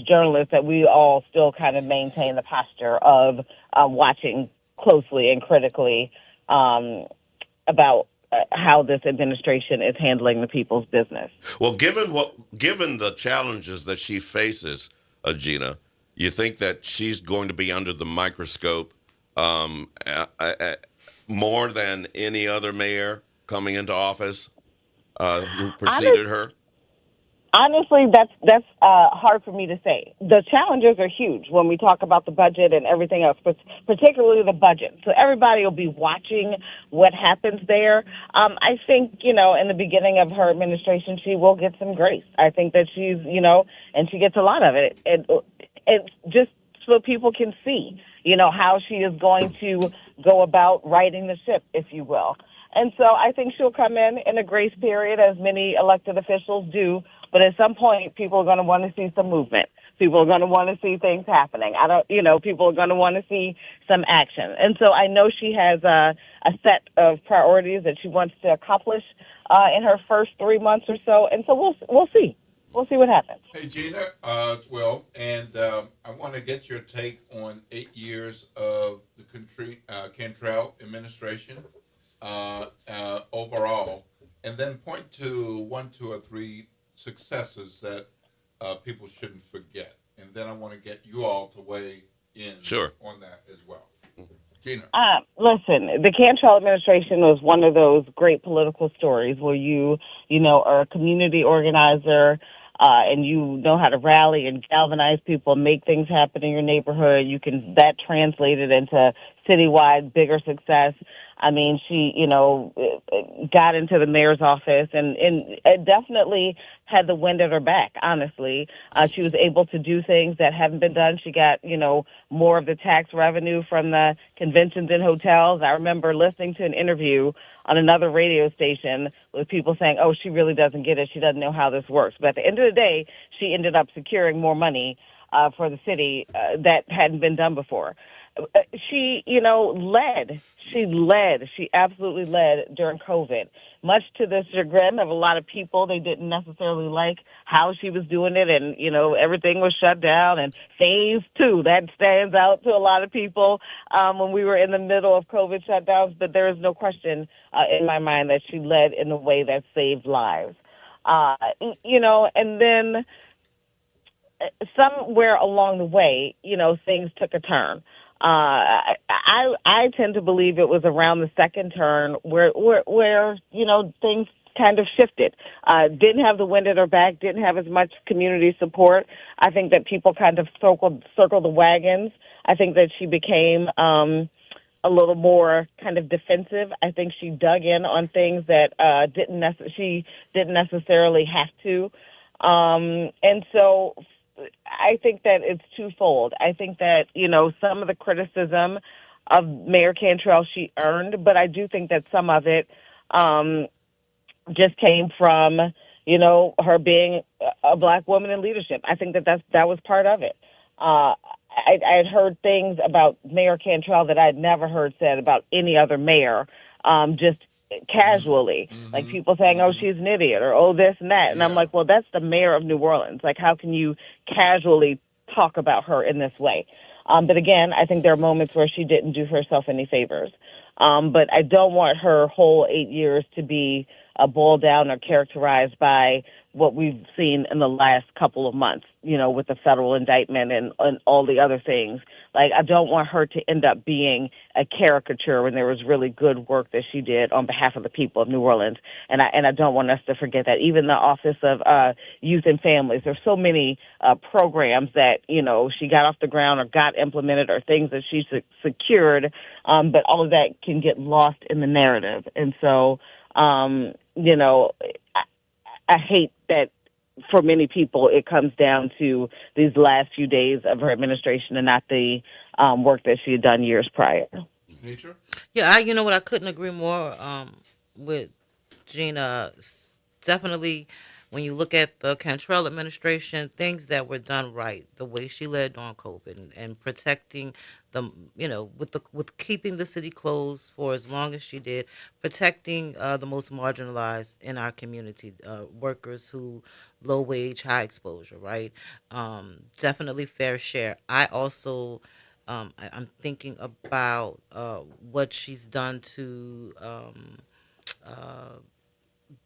Speaker 7: journalists, that we all still kind of maintain the posture of watching closely and critically about how this administration is handling the people's business.
Speaker 2: Well, given the challenges that she faces, Gina, you think that she's going to be under the microscope more than any other mayor coming into office who preceded her?
Speaker 7: Honestly, that's hard for me to say. The challenges are huge when we talk about the budget and everything else, but particularly the budget. So everybody will be watching what happens there. I think, in the beginning of her administration, she will get some grace. I think that she's, and she gets a lot of it. And just so people can see, how she is going to go about righting the ship, if you will. And so I think she'll come in a grace period, as many elected officials do. But at some point, people are going to want to see some movement. People are going to want to see things happening. People are going to want to see some action. And so I know she has a set of priorities that she wants to accomplish in her first 3 months or so. And so we'll see. We'll see what happens.
Speaker 1: Hey, Gina, and I want to get your take on 8 years of the Cantrell administration overall, and then point to 1, 2, or 3 successes that people shouldn't forget. And then I want to get you all to weigh in on that as well. Gina.
Speaker 7: Listen, the Cantrell administration was one of those great political stories where you are a community organizer and you know how to rally and galvanize people, make things happen in your neighborhood. That translated into citywide bigger success. I mean, she, got into the mayor's office and definitely had the wind at her back, honestly. She was able to do things that haven't been done. She got, more of the tax revenue from the conventions and hotels. I remember listening to an interview on another radio station with people saying, oh, she really doesn't get it. She doesn't know how this works. But at the end of the day, she ended up securing more money for the city that hadn't been done before. She, led. She absolutely led during COVID, much to the chagrin of a lot of people. They didn't necessarily like how she was doing it, and, everything was shut down. And phase 2, that stands out to a lot of people when we were in the middle of COVID shutdowns. But there is no question in my mind that she led in a way that saved lives. And then somewhere along the way, things took a turn. I tend to believe it was around the second turn where things kind of shifted. Didn't have the wind at her back, didn't have as much community support. I think that people kind of circled the wagons. I think that she became a little more kind of defensive. I think she dug in on things that she didn't necessarily have to. And so I think that it's twofold. I think that, some of the criticism of Mayor Cantrell she earned, but I do think that some of it just came from, her being a Black woman in leadership. I think that was part of it. I had heard things about Mayor Cantrell that I'd never heard said about any other mayor, just casually. Like people saying, oh, she's an idiot, or oh, this and that. And I'm like, well, that's the mayor of New Orleans. Like, how can you casually talk about her in this way? But again, I think there are moments where she didn't do herself any favors. But I don't want her whole 8 years to be boiled down or characterized by what we've seen in the last couple of months, with the federal indictment and all the other things. Like, I don't want her to end up being a caricature when there was really good work that she did on behalf of the people of New Orleans. And I don't want us to forget that. Even the Office of Youth and Families, there's so many programs that, she got off the ground or got implemented or things that she secured, but all of that can get lost in the narrative. And so, I hate that for many people it comes down to these last few days of her administration and not the work that she had done years prior.
Speaker 1: Nature?
Speaker 4: Yeah, I couldn't agree more with Gina. Definitely, when you look at the Cantrell administration, things that were done right, the way she led on COVID and protecting the, with keeping the city closed for as long as she did, protecting the most marginalized in our community, workers who low wage, high exposure, right? Definitely fair share. I also, I'm thinking about what she's done to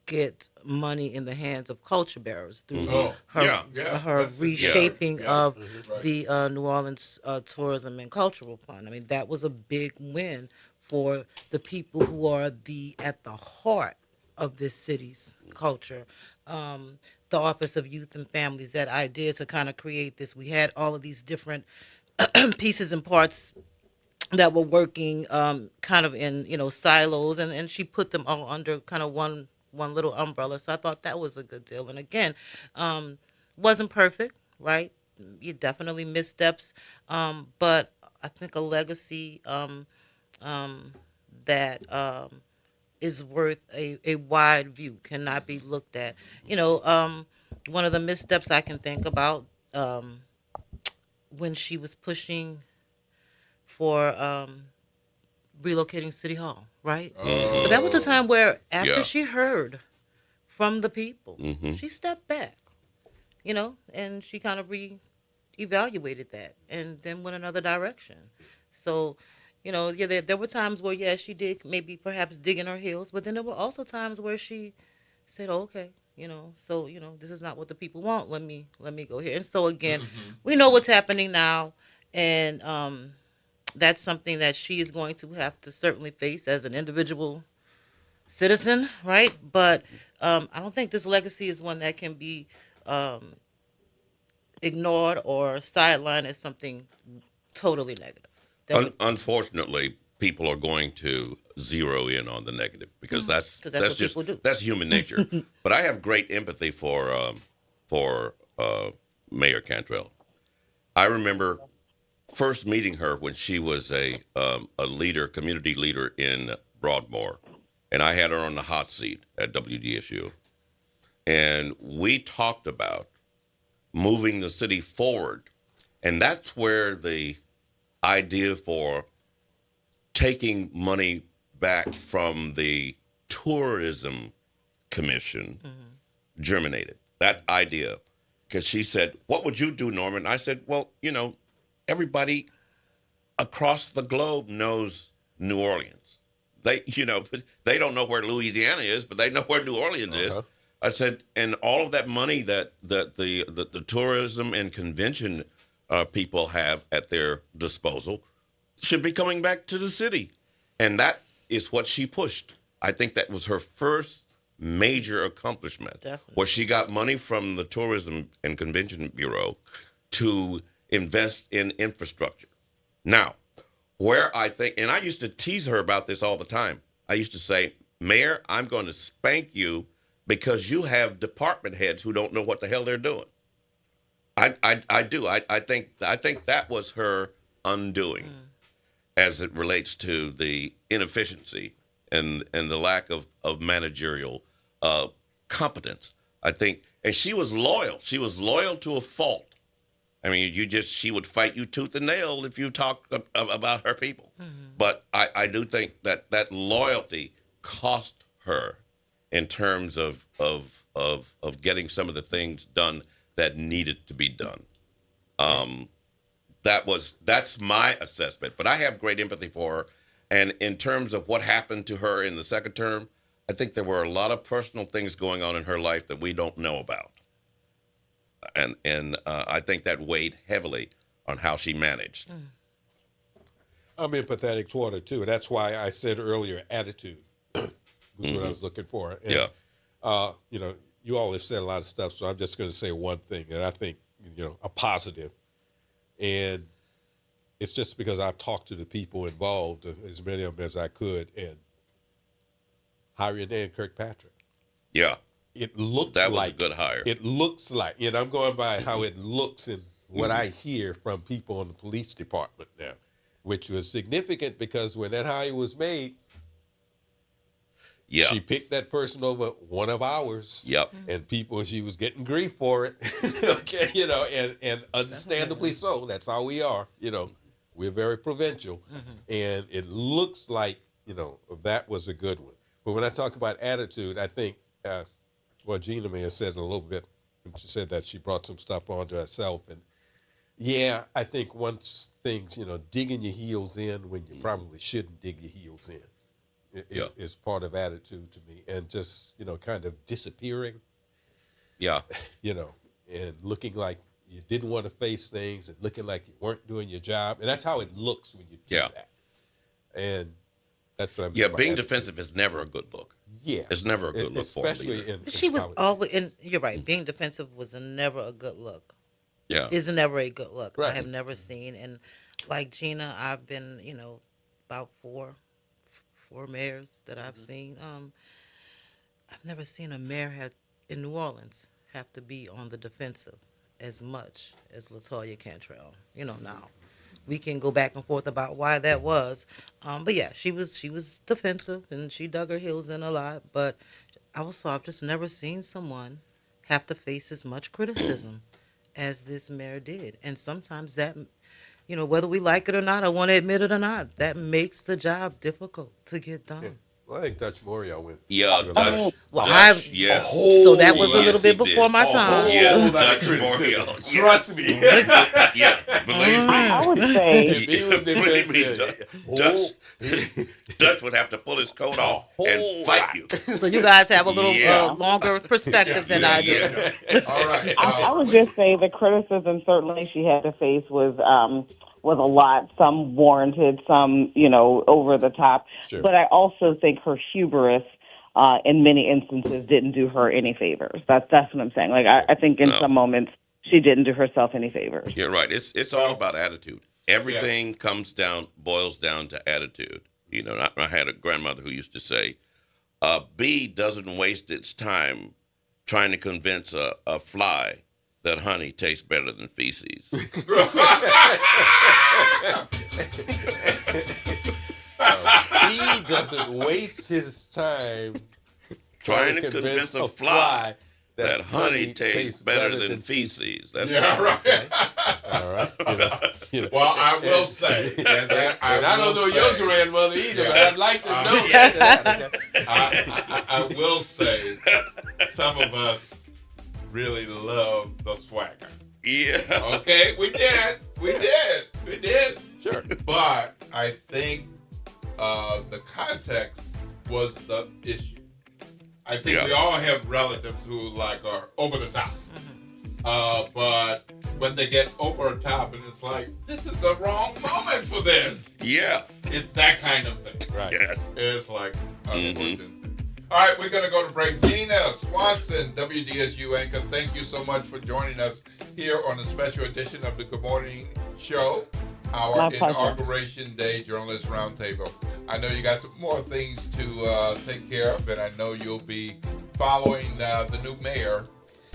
Speaker 4: get money in the hands of culture bearers through her reshaping of the New Orleans Tourism and Cultural Fund. I mean, that was a big win for the people who are at the heart of this city's culture. The Office of Youth and Families, that idea to kind of create this, we had all of these different pieces and parts that were working kind of in silos, and she put them all under kind of one little umbrella. So I thought that was a good deal. And again, wasn't perfect, right? You definitely missteps, but I think a legacy that is worth a wide view, cannot be looked at. One of the missteps I can think about when she was pushing for relocating City Hall, right? But that was a time where after she heard from the people, she stepped back, and she kind of re-evaluated that and then went another direction. So, there were times where, she did maybe perhaps dig in her heels, but then there were also times where she said, oh, okay, so, this is not what the people want. Let me go here. And so again, we know what's happening now, and that's something that she is going to have to certainly face as an individual citizen, right? But I don't think this legacy is one that can be ignored or sidelined as something totally negative.
Speaker 2: Unfortunately, people are going to zero in on the negative because that's just people do. That's human nature. But I have great empathy for Mayor Cantrell. I remember first meeting her when she was a leader, community leader in Broadmoor, and I had her on the hot seat at WDSU, and we talked about moving the city forward, and that's where the idea for taking money back from the Tourism Commission germinated. That idea, because she said, "What would you do, Norman?" I said, "Well, everybody across the globe knows New Orleans. They don't know where Louisiana is, but they know where New Orleans is." I said, and all of that money that the tourism and convention people have at their disposal should be coming back to the city. And that is what she pushed. I think that was her first major accomplishment.
Speaker 4: Definitely.
Speaker 2: Where she got money from the Tourism and Convention Bureau to invest in infrastructure. Now, where I think, and I used to tease her about this all the time. I used to say, Mayor, I'm going to spank you because you have department heads who don't know what the hell they're doing. I do. I think that was her undoing as it relates to the inefficiency and the lack of managerial competence. I think, and she was loyal. She was loyal to a fault. I mean, she would fight you tooth and nail if you talk about her people. But I do think that loyalty cost her in terms of getting some of the things done that needed to be done. That's my assessment. But I have great empathy for her. And in terms of what happened to her in the second term, I think there were a lot of personal things going on in her life that we don't know about. And I think that weighed heavily on how she managed.
Speaker 3: I'm empathetic toward her, too. That's why I said earlier, attitude was what I was looking for. And, you all have said a lot of stuff, so I'm just going to say one thing, and I think, a positive. And it's just because I've talked to the people involved, as many of them as I could, and hiring Dan Kirkpatrick.
Speaker 2: Yeah.
Speaker 3: It looks
Speaker 2: that
Speaker 3: like
Speaker 2: was a good hire.
Speaker 3: It looks like, I'm going by how it looks and what I hear from people in the police department now, which was significant because when that hire was made, she picked that person over one of ours.
Speaker 2: Yep.
Speaker 3: And she was getting grief for it. Okay, and understandably so. That's how we are. We're very provincial. And it looks like, that was a good one. But when I talk about attitude, I think, Gina may have said a little bit. She said that she brought some stuff onto herself. And yeah, I think once things, digging your heels in when you probably shouldn't dig your heels in is part of attitude to me. And just, kind of disappearing.
Speaker 2: Yeah.
Speaker 3: And looking like you didn't want to face things and looking like you weren't doing your job. And that's how it looks when you do that. And that's what I mean.
Speaker 2: Yeah, being defensive is never a good look.
Speaker 3: Yeah.
Speaker 2: It's never a good look for her.
Speaker 3: Especially in
Speaker 4: she was always, and you're right, being defensive was never a good look.
Speaker 2: Yeah.
Speaker 4: Is never a good look.
Speaker 3: Right.
Speaker 4: I have never seen, and like Gina, I've been, about four mayors that I've seen. I've never seen a mayor in New Orleans have to be on the defensive as much as LaToya Cantrell. Now. We can go back and forth about why that was. But yeah, she was defensive and she dug her heels in a lot. But I've just never seen someone have to face as much criticism as this mayor did. And sometimes that, whether we like it or not, or want to admit it or not, that makes the job difficult to get done.
Speaker 3: Yeah. Well, I think Dutch Morio went.
Speaker 2: Yeah,
Speaker 3: Dutch.
Speaker 2: Yes.
Speaker 4: So that was a little bit before my time.
Speaker 2: Yes, Dutch Morio.
Speaker 3: Trust me.
Speaker 2: Yeah, believe me.
Speaker 7: I would say,
Speaker 3: If he was
Speaker 2: Believe me, Dutch would have to pull his coat off and fight you.
Speaker 4: So you guys have a little longer perspective than I do.
Speaker 1: All right.
Speaker 7: I would just say the criticism certainly she had to face was a lot. Some warranted, some, over the top.
Speaker 3: Sure.
Speaker 7: But I also think her hubris in many instances didn't do her any favors. That's what I'm saying. Like, I think in some moments she didn't do herself any favors.
Speaker 2: You're right. It's all about attitude. Everything boils down to attitude. I had a grandmother who used to say, a bee doesn't waste its time trying to convince a fly that honey tastes better than feces.
Speaker 3: He doesn't waste his time
Speaker 2: trying to convince a fly that honey tastes better than feces. That's
Speaker 1: right.
Speaker 3: All right.
Speaker 1: Well, I will say,
Speaker 3: I don't know your grandmother either, but I'd like to know
Speaker 1: that. I will say, some of us really love the swagger.
Speaker 2: Yeah.
Speaker 1: Okay, we did. Sure. But I think the context was the issue. I think we all have relatives who are over the top. But when they get over the top and it's like, this is the wrong moment for this.
Speaker 2: Yeah.
Speaker 1: It's that kind of thing.
Speaker 3: Right.
Speaker 2: Yes.
Speaker 1: It's like, unfortunate. All right, we're going to go to break. Gina Swanson, WDSU anchor, thank you so much for joining us here on a special edition of the Good Morning Show, our Inauguration Day Journalist Roundtable. I know you got some more things to take care of, and I know you'll be following the new mayor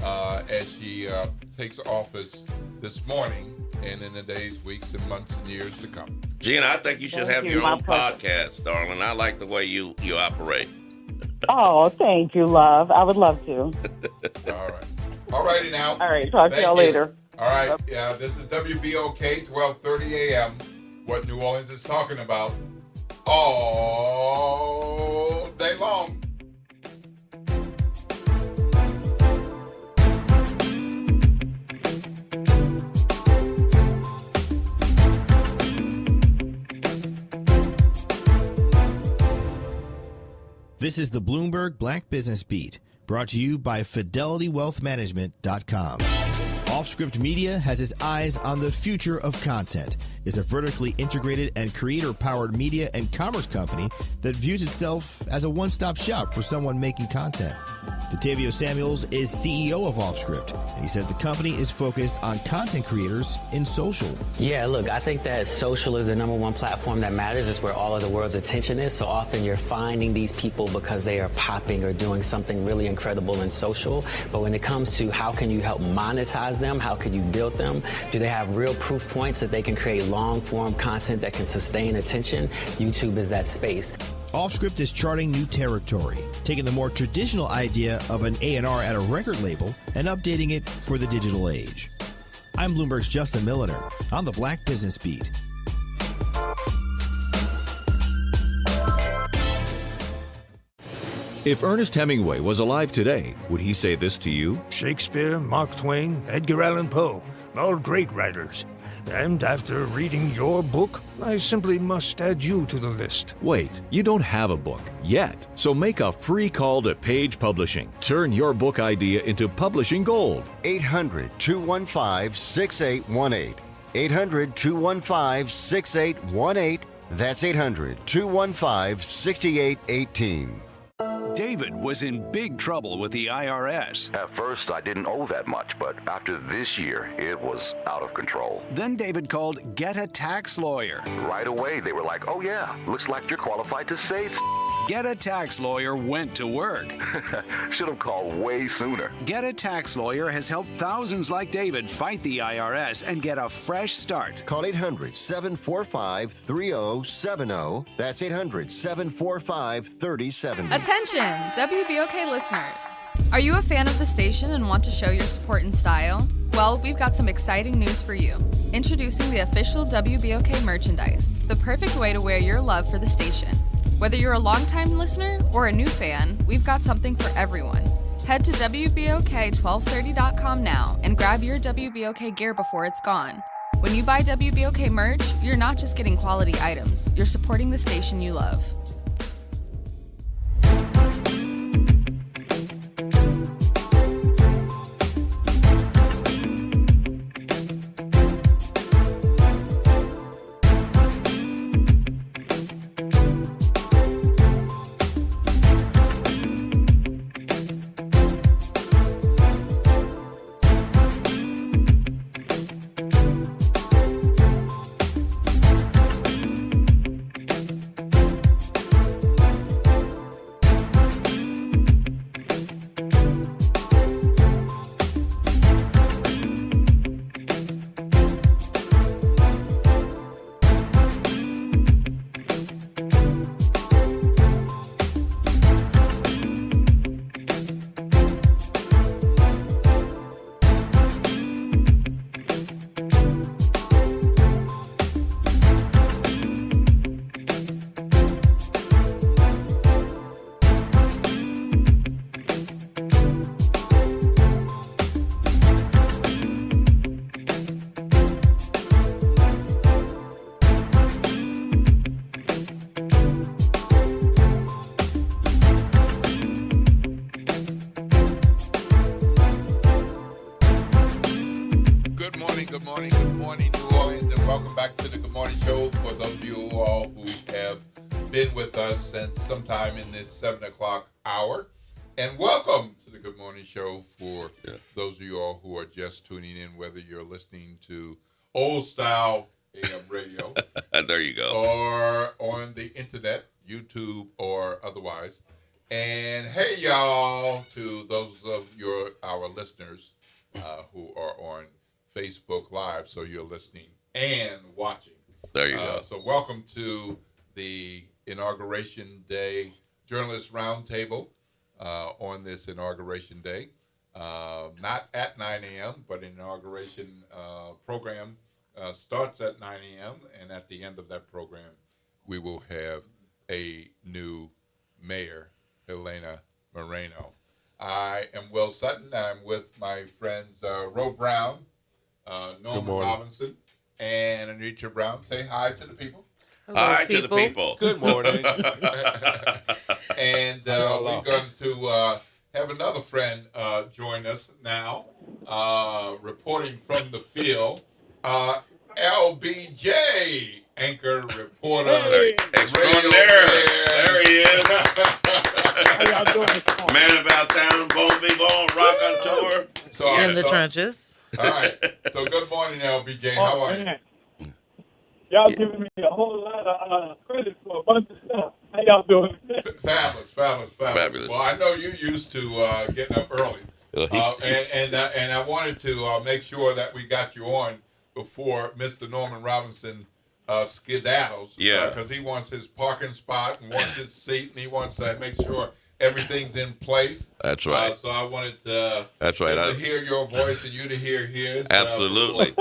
Speaker 1: as she takes office this morning and in the days, weeks, and months and years to come.
Speaker 2: Gina, I think you should have your own podcast, darling. I like the way you operate.
Speaker 7: Oh, thank you, love. I would love to.
Speaker 1: All right. All righty now.
Speaker 7: All right. Talk to y'all later.
Speaker 1: All right. Yeah, this is WBOK, 1230 a.m. What New Orleans is talking about all day long.
Speaker 8: This is the Bloomberg Black Business Beat, brought to you by FidelityWealthManagement.com. Offscript Media has its eyes on the future of content. It's a vertically integrated and creator-powered media and commerce company that views itself as a one-stop shop for someone making content. Datavio Samuels is CEO of Offscript, and he says the company is focused on content creators in social.
Speaker 9: Yeah, look, I think that social is the number one platform that matters. It's where all of the world's attention is. So often you're finding these people because they are popping or doing something really incredible in social. But when it comes to how can you help monetize them, how can you build them, do they have real proof points that they can create long-form content that can sustain attention? YouTube is that space.
Speaker 8: Offscript is charting new territory, taking the more traditional idea of an A&R at a record label and updating it for the digital age. I'm Bloomberg's Justin Milliner on the Black Business Beat.
Speaker 11: If Ernest Hemingway was alive today, would he say this to you?
Speaker 10: Shakespeare, Mark Twain, Edgar Allan Poe, all great writers. And after reading your book, I simply must add you to the list.
Speaker 11: Wait, you don't have a book yet. So make a free call to Page Publishing. Turn your book idea into publishing gold.
Speaker 12: 800-215-6818. 800-215-6818. That's 800-215-6818.
Speaker 13: David was in big trouble with the IRS.
Speaker 14: At first, I didn't owe that much, but after this year, it was out of control.
Speaker 13: Then David called Get a Tax Lawyer.
Speaker 14: Right away, they were like, oh yeah, looks like you're qualified to save.
Speaker 13: Get a Tax Lawyer went to work.
Speaker 14: Should have called way sooner.
Speaker 13: Get a Tax Lawyer has helped thousands like David fight the IRS and get a fresh start.
Speaker 12: Call 800-745-3070. That's 800-745-3070.
Speaker 24: Attention, WBOK listeners. Are you a fan of the station and want to show your support in style? Well, we've got some exciting news for you. Introducing the official WBOK merchandise, the perfect way to wear your love for the station. Whether you're a longtime listener or a new fan, we've got something for everyone. Head to WBOK1230.com now and grab your WBOK gear before it's gone. When you buy WBOK merch, you're not just getting quality items, you're supporting the station you love.
Speaker 1: been with us since sometime in this 7 o'clock hour. And welcome to the Good Morning Show for those of you all who are just tuning in, whether you're listening to old style AM radio.
Speaker 2: There you go.
Speaker 1: Or on the internet, YouTube or otherwise. And hey, y'all, to those of our listeners who are on Facebook Live, so you're listening and watching.
Speaker 2: There you go.
Speaker 1: So welcome to the Inauguration Day Journalist Roundtable on this Inauguration Day. Not at 9 a.m., but inauguration program starts at 9 a.m., and at the end of that program, we will have a new mayor, Helena Moreno. I am Will Sutton. I'm with my friends Ro Brown, Norman Robinson, and Anitra Brown. Say hi to the people.
Speaker 2: Hello, hi to the people.
Speaker 3: Good morning.
Speaker 1: And we're going to have another friend join us now, reporting from the field. LBJ, anchor reporter
Speaker 2: extraordinaire. There he is.
Speaker 5: How y'all doing?
Speaker 2: Man about town, Bon Vivant, rock on tour.
Speaker 4: In the trenches.
Speaker 1: All right. So good morning, LBJ. How are you?
Speaker 5: Y'all giving me a whole lot of credit for a bunch of stuff. How y'all doing?
Speaker 1: Fabulous. Well, I know you're used to getting up early, and I wanted to make sure that we got you on before Mr. Norman Robinson skedaddles.
Speaker 2: Yeah.
Speaker 1: Because he wants his parking spot and wants his seat, and he wants to make sure everything's in place.
Speaker 2: That's right.
Speaker 1: So I wanted to hear your voice and you to hear his.
Speaker 2: Absolutely.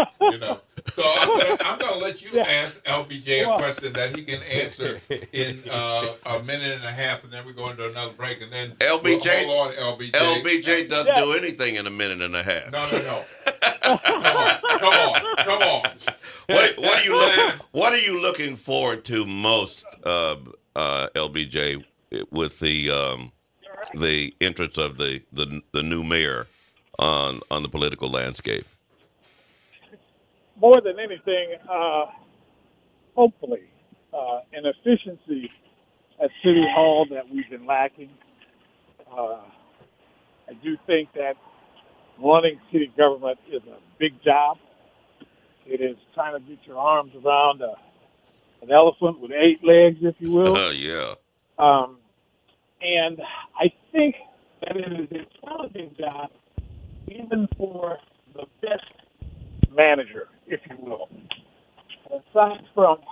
Speaker 1: So I'm gonna let you ask LBJ a question that he can answer in a minute and a half, and then we go into another break, and then
Speaker 2: LBJ.
Speaker 1: Hold on, LBJ.
Speaker 2: LBJ doesn't do anything in a minute and a half.
Speaker 1: No. Come on.
Speaker 2: What are you looking forward to most, LBJ, with the entrance of the new mayor on the political landscape?
Speaker 5: More than anything, hopefully, an efficiency at City Hall that we've been lacking. I do think that running city government is a big job. It is trying to get your arms around an elephant with 8 legs, if you will.
Speaker 2: Yeah.
Speaker 5: And I think that it is a challenging job, even for the best manager, if you will. Aside from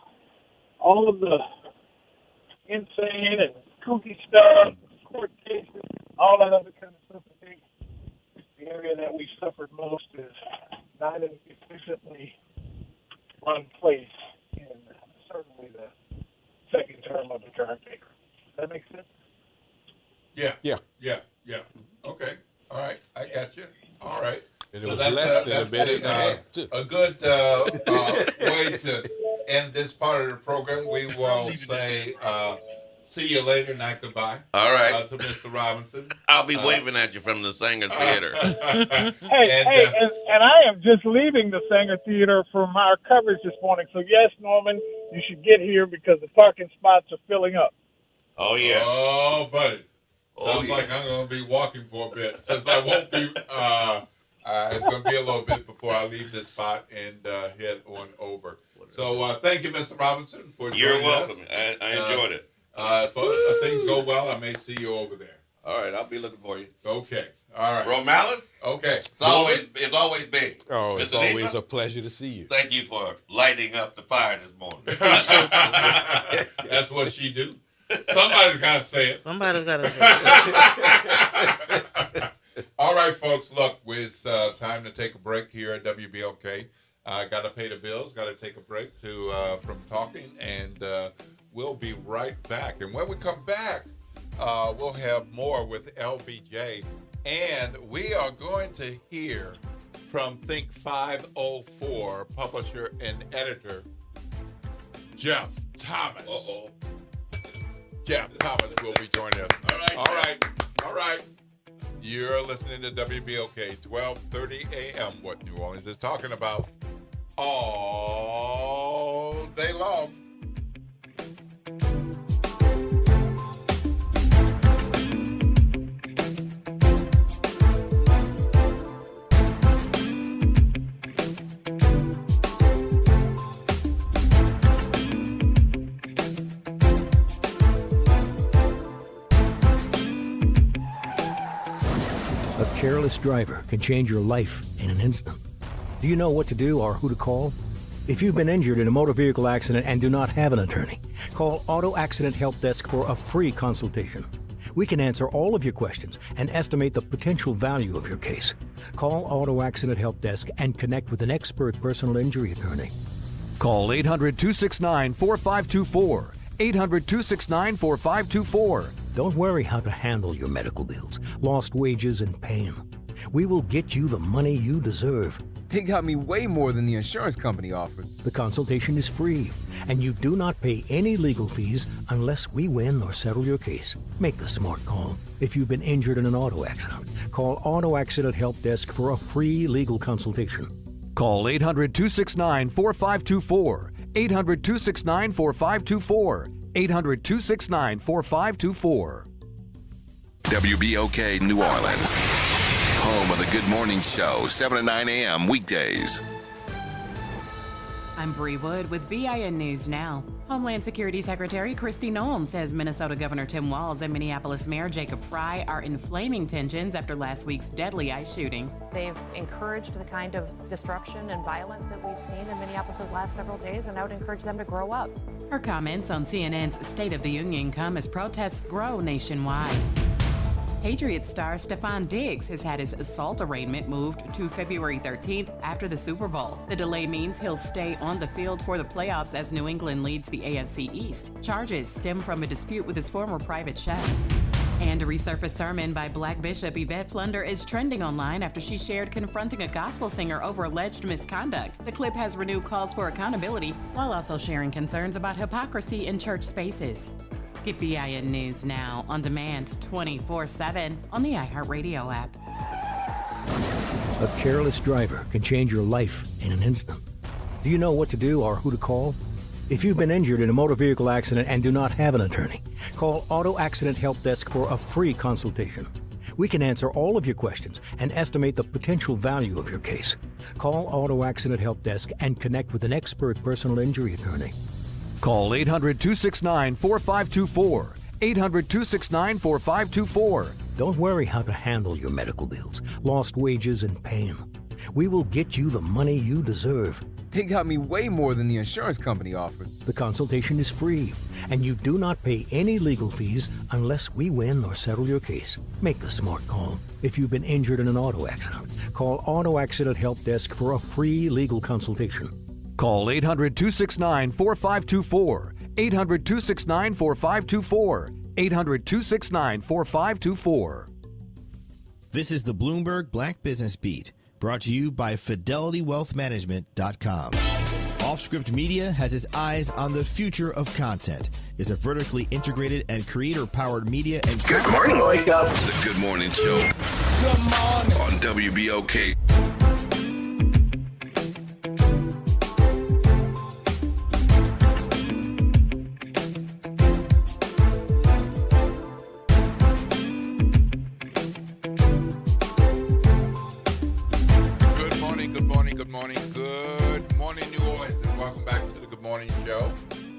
Speaker 5: all of the insane and kooky stuff, court cases, all that other kind of stuff, I think the area that we suffered most is not an efficiently run place in certainly the second term of the current mayor. Does that make sense?
Speaker 1: Yeah. Okay. All right. I got you. All right.
Speaker 3: And it was less than a minute and a half, too.
Speaker 1: A good way to end this part of the program. We will say see you later, not goodbye.
Speaker 2: All right.
Speaker 1: To Mr. Robinson.
Speaker 2: I'll be waving at you from the Sanger Theater.
Speaker 5: And I am just leaving the Sanger Theater from our coverage this morning. So, yes, Norman, you should get here because the parking spots are filling up.
Speaker 2: Oh, yeah.
Speaker 1: Oh, buddy. Sounds like I'm going to be walking for a bit. Since I won't be, it's going to be a little bit before I leave this spot and head on over. So thank you, Mr. Robinson, for joining us.
Speaker 2: You're welcome. I enjoyed it.
Speaker 1: If things go well, I may see you over there.
Speaker 2: All right, I'll be looking for you.
Speaker 1: Okay. All right.
Speaker 2: Romalis?
Speaker 1: Okay.
Speaker 2: It's always been.
Speaker 3: Oh, it's
Speaker 2: Mr.
Speaker 3: always
Speaker 2: Neva,
Speaker 3: a pleasure to see you.
Speaker 2: Thank you for lighting up the fire this morning.
Speaker 1: That's what she do. Somebody's got to say it.
Speaker 4: Somebody's got to say it.
Speaker 1: All right, folks. Look, it's time to take a break here at WBLK. Got to pay the bills. Got to take a break from talking, and we'll be right back. And when we come back, we'll have more with LBJ, and we are going to hear from Think 504 publisher and editor Jeff Thomas.
Speaker 2: Uh-oh.
Speaker 1: Jeff Thomas will be joining us. All right. You're listening to WBLK 1230 AM, what New Orleans is talking about all day long.
Speaker 15: careless driver can change your life in an instant. Do you know what to do or who to call? If you've been injured in a motor vehicle accident and do not have an attorney, call Auto Accident Help Desk for a free consultation. We can answer all of your questions and estimate the potential value of your case. Call Auto Accident Help Desk and connect with an expert personal injury attorney.
Speaker 17: Call 800-269-4524. 800-269-4524.
Speaker 15: Don't worry how to handle your medical bills, lost wages, and pain. We will get you the money you deserve.
Speaker 18: They got me way more than the insurance company offered.
Speaker 15: The consultation is free, and you do not pay any legal fees unless we win or settle your case. Make the smart call. If you've been injured in an auto accident, call Auto Accident Help Desk for a free legal consultation.
Speaker 17: Call 800-269-4524. 800-269-4524. 800-269-4524.
Speaker 16: WBOK New Orleans, home of the Good Morning Show, 7 to 9 a.m. weekdays.
Speaker 19: I'm Bree Wood with BIN News Now. Homeland Security Secretary Kristi Noem says Minnesota Governor Tim Walz and Minneapolis Mayor Jacob Frey are inflaming tensions after last week's deadly ICE shooting.
Speaker 25: They've encouraged the kind of destruction and violence that we've seen in Minneapolis the last several days, and I would encourage them to grow up.
Speaker 19: Her comments on CNN's State of the Union come as protests grow nationwide. Patriots star Stefon Diggs has had his assault arraignment moved to February 13th after the Super Bowl. The delay means he'll stay on the field for the playoffs as New England leads the AFC East. Charges stem from a dispute with his former private chef. And a resurfaced sermon by Black Bishop Yvette Flunder is trending online after she shared confronting a gospel singer over alleged misconduct. The clip has renewed calls for accountability while also sharing concerns about hypocrisy in church spaces. Get BIN News Now on demand 24/7 on the iHeartRadio app.
Speaker 15: A careless driver can change your life in an instant. Do you know what to do or who to call? If you've been injured in a motor vehicle accident and do not have an attorney, call Auto Accident Help Desk for a free consultation. We can answer all of your questions and estimate the potential value of your case. Call Auto Accident Help Desk and connect with an expert personal injury attorney.
Speaker 17: Call 800-269-4524. 800-269-4524.
Speaker 15: Don't worry how to handle your medical bills, lost wages, and pain. We will get you the money you deserve.
Speaker 18: They got me way more than the insurance company offered.
Speaker 15: The consultation is free, and you do not pay any legal fees unless we win or settle your case. Make the smart call. If you've been injured in an auto accident, call Auto Accident Help Desk for a free legal consultation.
Speaker 17: Call 800-269-4524. 800-269-4524. 800-269-4524.
Speaker 8: This is the Bloomberg Black Business Beat, brought to you by FidelityWealthManagement.com. Offscript Media has its eyes on the future of content. It's a vertically integrated and creator-powered media and...
Speaker 16: Good morning, wake up. The Good Morning Show. Good morning. On WBOK.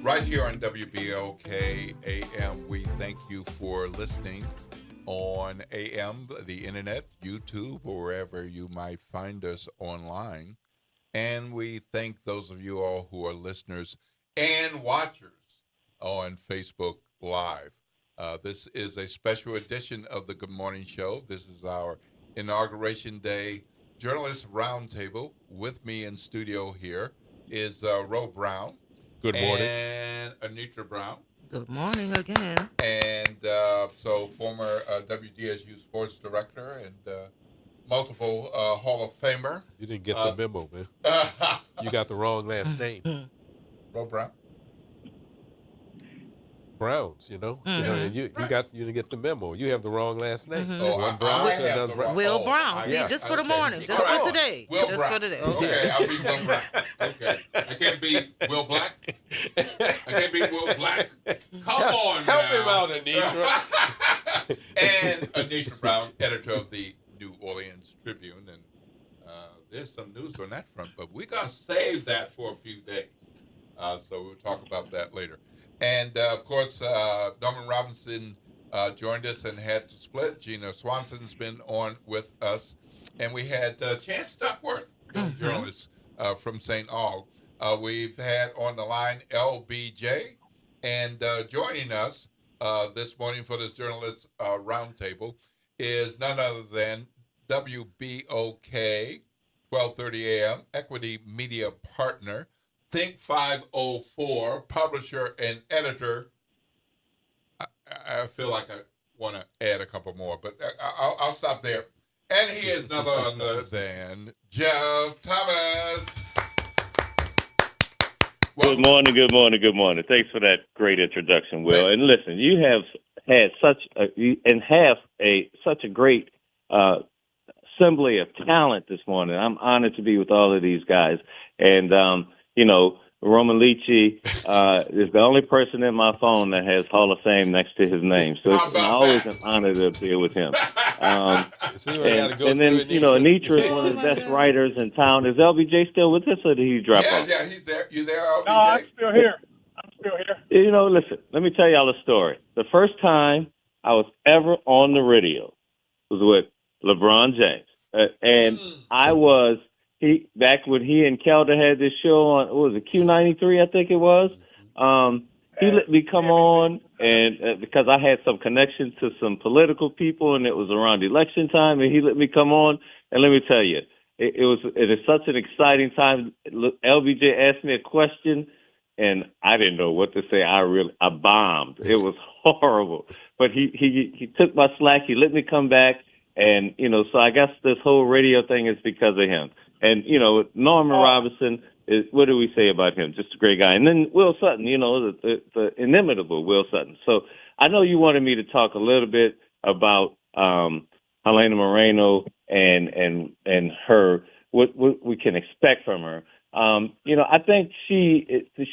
Speaker 1: Right here on WBOK AM, we thank you for listening on AM, the internet, YouTube, or wherever you might find us online. And we thank those of you all who are listeners and watchers on Facebook Live. This is a special edition of the Good Morning Show. This is our Inauguration Day Journalist Roundtable. With me in studio here is Ro Brown.
Speaker 3: Good morning.
Speaker 1: And Anitra Brown.
Speaker 4: Good morning again.
Speaker 1: And so former WDSU sports director and multiple Hall of Famer.
Speaker 3: You didn't get the memo, man. You got the wrong last name.
Speaker 1: Ro Brown.
Speaker 3: Browns, you know. You didn't get the memo. You have the wrong last name.
Speaker 1: One
Speaker 3: Brown to another Brown.
Speaker 4: Will Brown. See, just for the morning. Just for today.
Speaker 1: Will
Speaker 4: just
Speaker 1: Brown.
Speaker 4: for today.
Speaker 1: Okay, I'll be Will Brown. Okay. I can't be Will Black. Come on,
Speaker 3: help
Speaker 1: now.
Speaker 3: him out, Anitra.
Speaker 1: And Anitra Brown, editor of the New Orleans Tribune, and there's some news on that front, but we gotta save that for a few days. So we'll talk about that later. And of course, Norman Robinson joined us and had to split. Gina Swanson's been on with us. And we had Chance Duckworth, journalist from St. Aug. We've had on the line LBJ. And joining us this morning for this journalist roundtable is none other than WBOK 1230 AM, Equity Media Partner, Think 504, publisher and editor. I feel like I want to add a couple more, but I'll stop there. And he is none other than Jeff Thomas.
Speaker 6: Good morning. Thanks for that great introduction, Will. And listen, you have had such a great assembly of talent this morning. I'm honored to be with all of these guys. And, Roman Lichi is the only person in my phone that has Hall of Fame next to his name. So it's always an honor to appear with him. And then, Anitra is one of the best writers in town. Is LBJ still with us, or did he drop off?
Speaker 1: Yeah, he's there. You there, LBJ?
Speaker 5: No, I'm still here.
Speaker 6: Listen, let me tell y'all a story. The first time I was ever on the radio was with LeBron James. And I was... back when he and Kelder had this show on, what was it, Q93, I think it was. He let me come on, and because I had some connections to some political people, and it was around election time, and he let me come on. And let me tell you, it is such an exciting time. LBJ asked me a question, and I didn't know what to say. I bombed. It was horrible. But he took my slack. He let me come back, and so I guess this whole radio thing is because of him. And, Norman Robinson, what do we say about him? Just a great guy. And then Will Sutton, the inimitable Will Sutton. So I know you wanted me to talk a little bit about Helena Moreno and her, what we can expect from her. I think she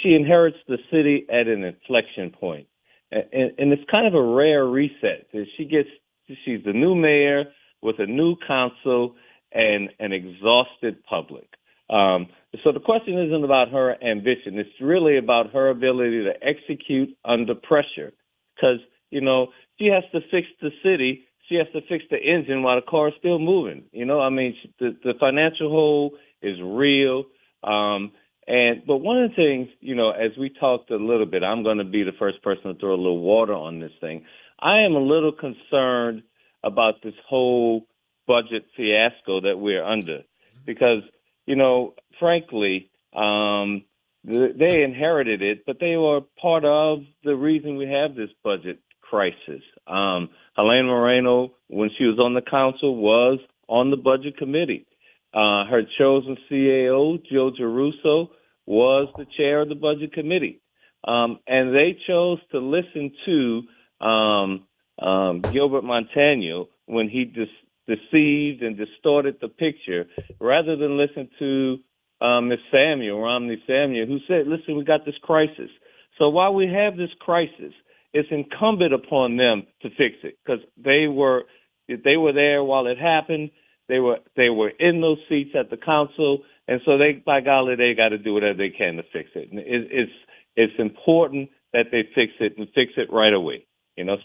Speaker 6: inherits the city at an inflection point. And it's kind of a rare reset. She's the new mayor with a new council and an exhausted public. So the question isn't about her ambition. It's really about her ability to execute under pressure. Because, she has to fix the city. She has to fix the engine while the car is still moving. The financial hole is real. But one of the things, as we talked a little bit, I'm going to be the first person to throw a little water on this thing. I am a little concerned about this whole budget fiasco that we're under, because frankly, they inherited it, but they were part of the reason we have this budget crisis. Helena Moreno, when she was on the council, was on the budget committee. Her chosen CAO, Joe Giarrusso, was the chair of the budget committee, and they chose to listen to Gilbert Montano when he deceived and distorted the picture, rather than listen to Ms. Romney Samuel, who said, listen, we got this crisis. So while we have this crisis, it's incumbent upon them to fix it, because they were there while it happened. They were in those seats at the council, and so by golly, they got to do whatever they can to fix it. And it's important that they fix it and fix it right away.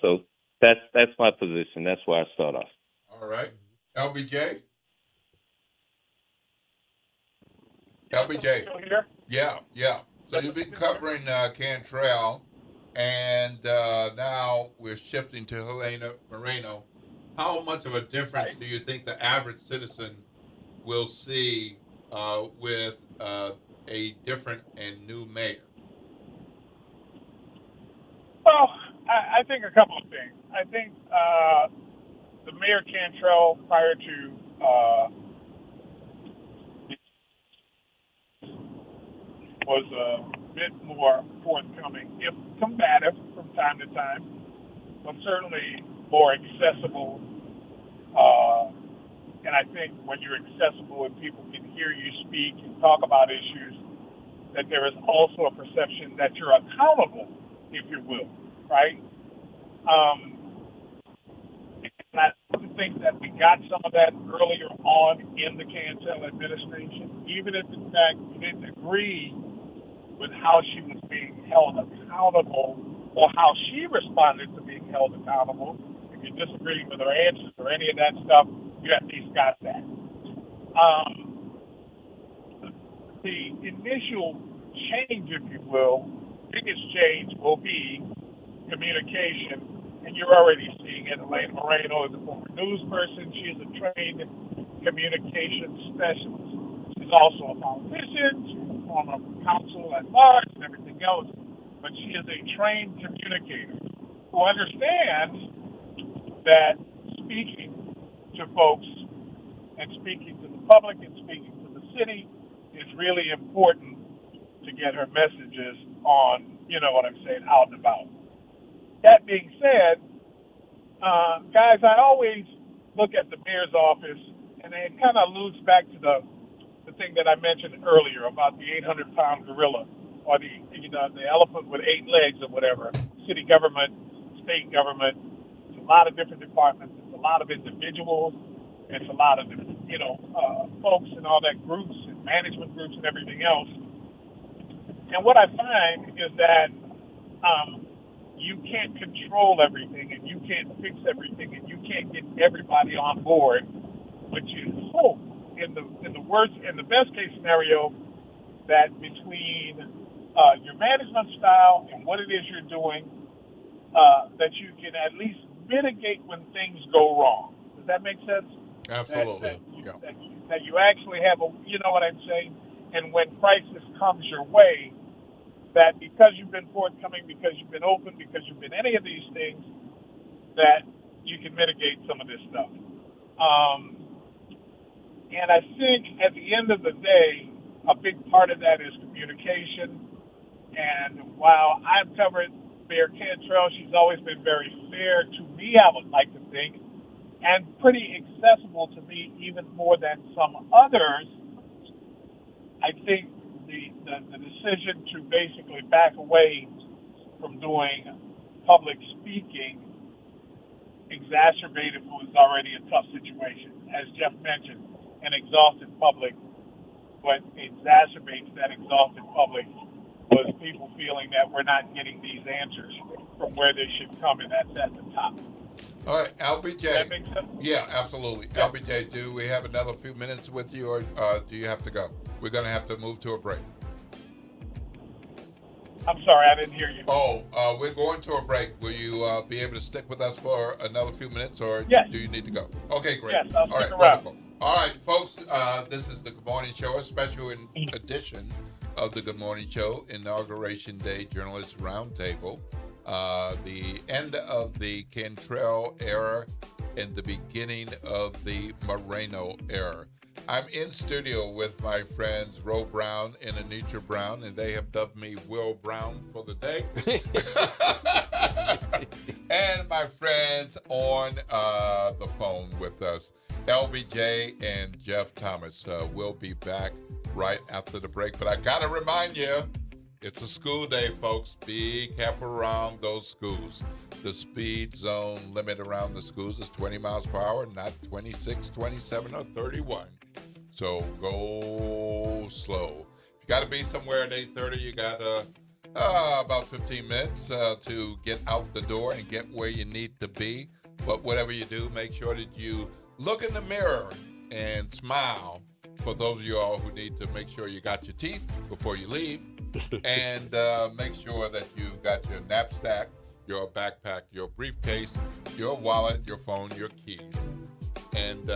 Speaker 6: So that's my position. That's where I start off.
Speaker 1: All right. LBJ? Yeah. So you've been covering Cantrell, and now we're shifting to Helena Moreno. How much of a difference do you think the average citizen will see with a different and new mayor?
Speaker 5: Well, I think a couple of things. I think the Mayor Cantrell, prior to was a bit more forthcoming, if combative from time to time, but certainly more accessible. And I think when you're accessible and people can hear you speak and talk about issues, that there is also a perception that you're accountable, if you will, right? And I think that we got some of that earlier on in the Cantrell administration, even if, in fact, you didn't agree with how she was being held accountable or how she responded to being held accountable. If you disagree with her answers or any of that stuff, you at least got that. The initial change, if you will, biggest change will be communication, and you're already seeing it. Elena Moreno is a former news person. She is a trained communication specialist. She's also a politician. She's a former counsel at large and everything else, but she is a trained communicator who understands that speaking to folks and speaking to the public and speaking to the city is really important to get her messages on, you know what I'm saying, out and about. That being said, guys, I always look at the mayor's office, and it kind of alludes back to the thing that I mentioned earlier about the 800-pound gorilla, or the elephant with 8 legs or whatever. City government, state government, it's a lot of different departments, it's a lot of individuals, it's a lot of folks and all that groups and management groups and everything else. And what I find is that you can't control everything, and you can't fix everything, and you can't get everybody on board. But you hope in the best case scenario that between your management style and what it is you're doing, that you can at least mitigate when things go wrong. Does that make sense?
Speaker 1: Absolutely.
Speaker 5: That you actually have you know what I'm saying? And when crisis comes your way, that because you've been forthcoming, because you've been open, because you've been any of these things, that you can mitigate some of this stuff. And I think at the end of the day, a big part of that is communication. And while I've covered Mayor Cantrell, she's always been very fair to me, I would like to think, and pretty accessible to me even more than some others. I think the decision to basically back away from doing public speaking exacerbated what was already a tough situation. As Jeff mentioned, an exhausted public. What exacerbates that exhausted public was people feeling that we're not getting these answers from where they should come, and that's at the top.
Speaker 1: All right, LBJ.
Speaker 5: Does that make sense?
Speaker 1: Yeah, absolutely. Yeah. LBJ, do we have another few minutes with you, or do you have to go? We're going to have to move to a break.
Speaker 5: I'm sorry, I didn't hear you.
Speaker 1: We're going to a break. Will you be able to stick with us for another few minutes, or do you need to go? Okay, great.
Speaker 5: Yes, I'll
Speaker 1: All right,
Speaker 5: stick around.
Speaker 1: wonderful. All right, folks, this is the Good Morning Show, a special edition of the Good Morning Show, Inauguration Day Journalist Roundtable. The end of the Cantrell era and the beginning of the Moreno era. I'm in studio with my friends Ro Brown and Anitra Brown, and they have dubbed me Will Brown for the day. And my friends on the phone with us, LBJ and Jeff Thomas. We'll be back right after the break. But I got to remind you, it's a school day, folks. Be careful around those schools. The speed zone limit around the schools is 20 miles per hour, not 26, 27, or 31. So go slow. If you got to be somewhere at 8:30, you got about 15 minutes to get out the door and get where you need to be. But whatever you do, make sure that you look in the mirror and smile. For those of you all who need to make sure you got your teeth before you leave, and make sure that you got your knapsack, your backpack, your briefcase, your wallet, your phone, your keys. And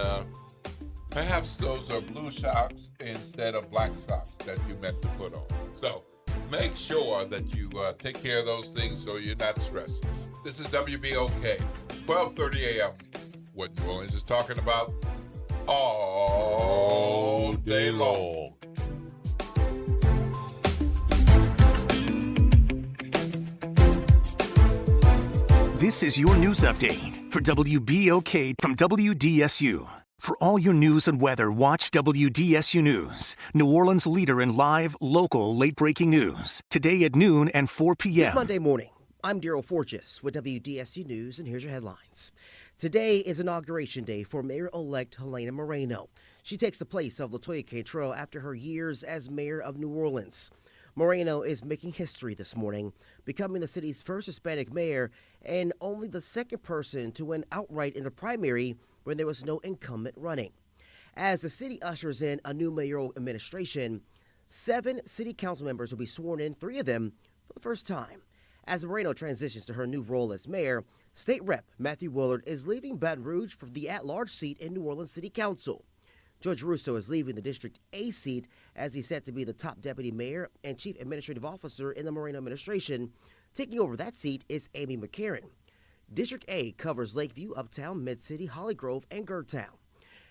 Speaker 1: perhaps those are blue socks instead of black socks that you meant to put on. So make sure that you take care of those things so you're not stressed. This is WBOK, 12:30 a.m. What New Orleans is talking about all day long.
Speaker 7: This is your news update for WBOK from WDSU. For all your news and weather, watch WDSU News, New Orleans' leader in live, local, late-breaking news. Today at noon and 4 p.m.
Speaker 20: Good Monday morning. I'm Daryl Forges with WDSU News, and here's your headlines. Today is Inauguration Day for Mayor-elect Helena Moreno. She takes the place of LaToya Cantrell after her years as mayor of New Orleans. Moreno is making history this morning, becoming the city's first Hispanic mayor and only the second person to win outright in the primary when there was no incumbent running. As the city ushers in a new mayoral administration, 7 city council members will be sworn in, 3 of them for the first time. As Moreno transitions to her new role as mayor, State Rep Matthew Willard is leaving Baton Rouge for the at-large seat in New Orleans City Council. George Russo is leaving the District A seat as he's set to be the top deputy mayor and chief administrative officer in the Moreno administration. Taking over that seat is Amy McCarron. District A covers Lakeview, Uptown, Mid-City, Holly Grove, and Gertown.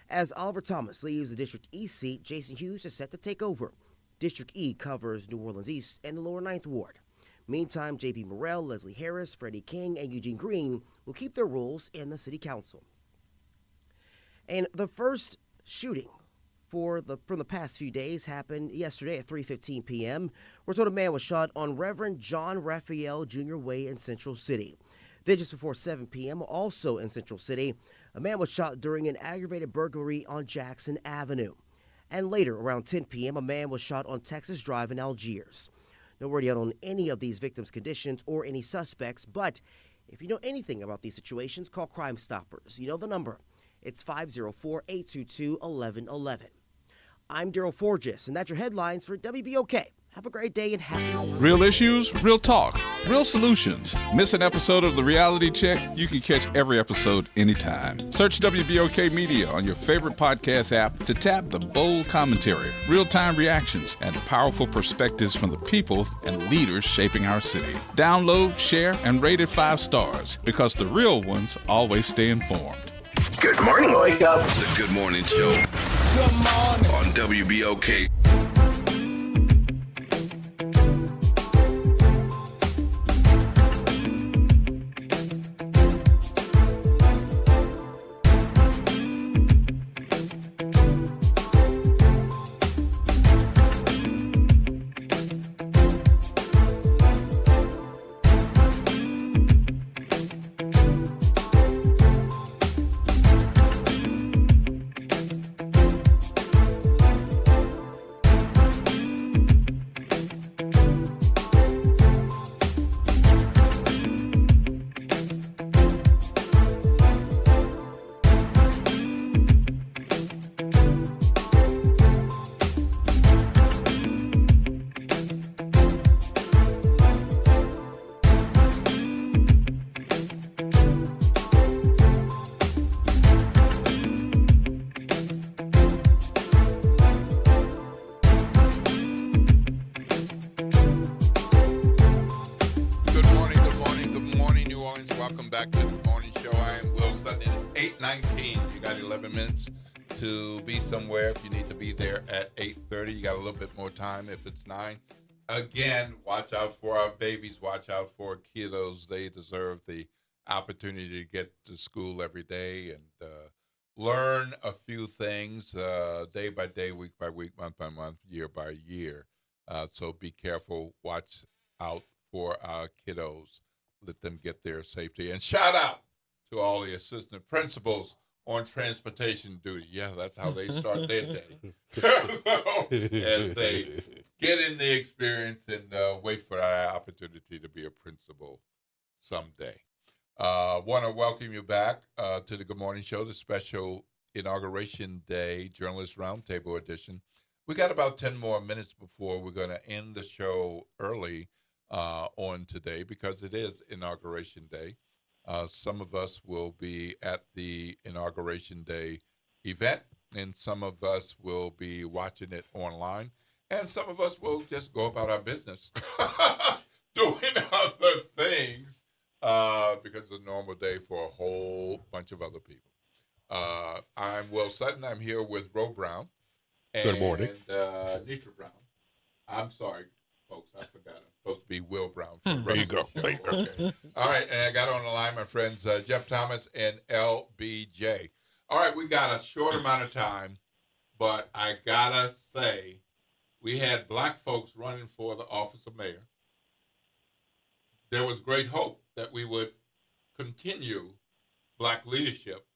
Speaker 20: As Oliver Thomas leaves the District E seat, Jason Hughes is set to take over. District E covers New Orleans East and the Lower Ninth Ward. Meantime, J.B. Morrell, Leslie Harris, Freddie King, and Eugene Green will keep their roles in the city council. And the first shooting from the past few days happened yesterday at 3:15 p.m. We're told a man was shot on Reverend John Raphael Jr. Way in Central City. Then just before 7 p.m., also in Central City, a man was shot during an aggravated burglary on Jackson Avenue. And later, around 10 p.m., a man was shot on Texas Drive in Algiers. No word yet on any of these victims' conditions or any suspects, but if you know anything about these situations, call Crime Stoppers. You know the number. It's 504-822-1111. I'm Daryl Forges, and that's your headlines for WBOK. Have a great day and happy New Year.
Speaker 9: Real issues, real talk, real solutions. Miss an episode of The Reality Check? You can catch every episode anytime. Search WBOK Media on your favorite podcast app to tap the bold commentary, real-time reactions, and powerful perspectives from the people and leaders shaping our city. Download, share, and rate it 5 stars because the real ones always stay informed.
Speaker 16: Good morning, wake up. The Good Morning Show. Good morning. On WBOK.
Speaker 1: Somewhere if you need to be there at 8:30. You got a little bit more time if it's 9. Again, watch out for our babies. Watch out for kiddos. They deserve the opportunity to get to school every day and learn a few things day by day, week by week, month by month, year by year. So be careful. Watch out for our kiddos. Let them get their safety. And shout out to all the assistant principals on transportation duty. Yeah, that's how they start their day. So, as they get in the experience and wait for that opportunity to be a principal someday. Want to welcome you back to the Good Morning Show, the special Inauguration Day Journalist Roundtable edition. We got about 10 more minutes before we're going to end the show early on today because it is Inauguration Day. Some of us will be at the Inauguration Day event, and some of us will be watching it online, and some of us will just go about our business doing other things because it's a normal day for a whole bunch of other people. I'm Will Sutton. I'm here with Ro Brown.
Speaker 3: Good morning.
Speaker 1: And Nitra Brown. I'm sorry, folks. I forgot. I'm supposed to be Will Brown.
Speaker 3: There you go.
Speaker 1: Okay. All right. And I got on the line my friends Jeff Thomas and LBJ. All right. We got a short amount of time, but I got to say, we had black folks running for the office of mayor. There was great hope that we would continue black leadership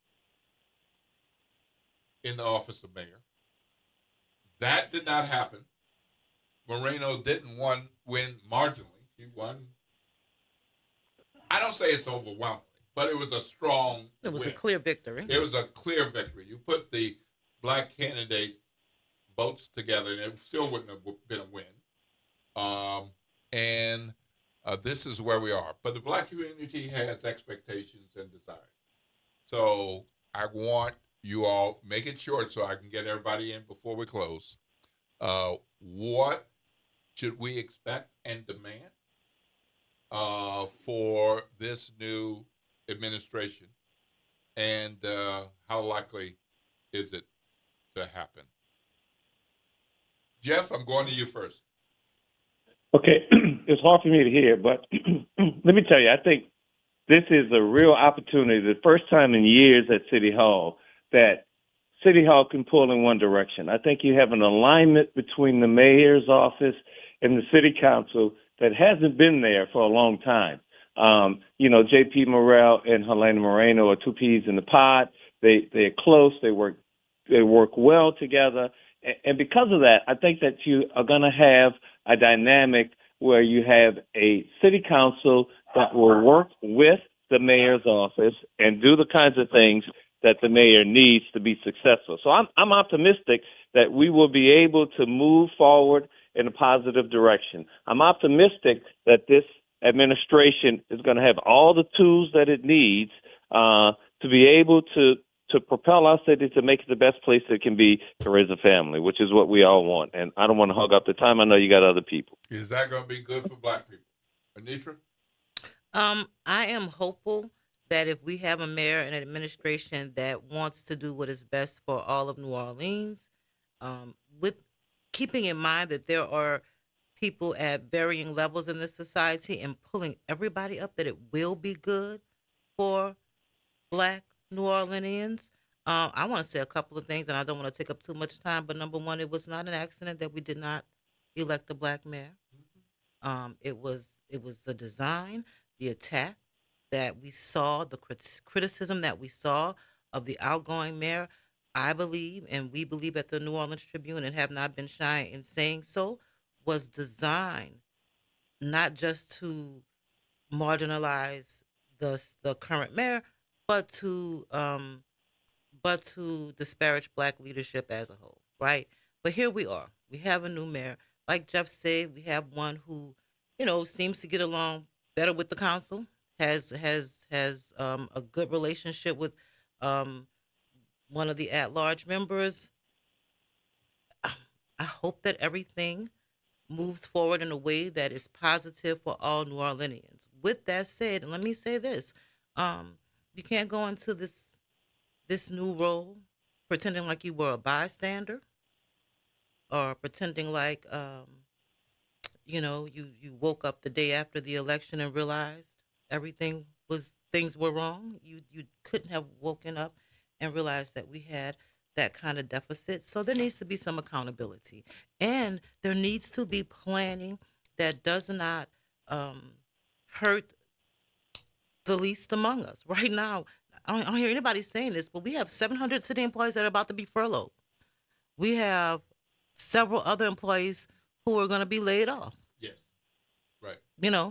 Speaker 1: in the office of mayor. That did not happen. Moreno didn't win marginally. She won. I don't say it's overwhelmingly, but it was a strong
Speaker 4: It was
Speaker 1: win.
Speaker 4: a clear victory.
Speaker 1: It was a clear victory. You put the black candidates' votes together, and it still wouldn't have been a win. This is where we are. But the black community has expectations and desires. So I want you all, make it short so I can get everybody in before we close. What should we expect and demand for this new administration? And how likely is it to happen? Jeff, I'm going to you first.
Speaker 6: Okay, it's hard for me to hear, but let me tell you, I think this is a real opportunity, the first time in years at City Hall, that City Hall can pull in one direction. I think you have an alignment between the mayor's office and the city council that hasn't been there for a long time. J.P. Morrell and Helena Moreno are two peas in the pod. They're close. They work well together. And because of that, I think that you are going to have a dynamic where you have a city council that will work with the mayor's office and do the kinds of things that the mayor needs to be successful. So I'm optimistic that we will be able to move forward in a positive direction. I'm optimistic that this administration is going to have all the tools that it needs to be able to propel our city to make it the best place it can be to raise a family, which is what we all want. And I don't want to hog up the time. I know you got other people.
Speaker 1: Is that going to be good for black people? Anitra?
Speaker 4: I am hopeful that if we have a mayor and an administration that wants to do what is best for all of New Orleans, with keeping in mind that there are people at varying levels in this society and pulling everybody up, that it will be good for black New Orleanians. I want to say a couple of things, and I don't want to take up too much time, but number one, it was not an accident that we did not elect a black mayor. It was the design, the attack that we saw, the criticism that we saw of the outgoing mayor. I believe, and we believe at the New Orleans Tribune, and have not been shy in saying so, was designed not just to marginalize the current mayor, but to disparage black leadership as a whole, right? But here we are. We have a new mayor. Like Jeff said, we have one who, seems to get along better with the council, has a good relationship with one of the at-large members. I hope that everything moves forward in a way that is positive for all New Orleanians. With that said, and let me say this, you can't go into this new role pretending like you were a bystander, or pretending like you woke up the day after the election and realized things were wrong. You couldn't have woken up and realized that we had that kind of deficit. So there needs to be some accountability, and there needs to be planning that does not hurt the least among us. Right now, I don't hear anybody saying this, but we have 700 city employees that are about to be furloughed. We have several other employees who are going to be laid off.
Speaker 1: Yes, right.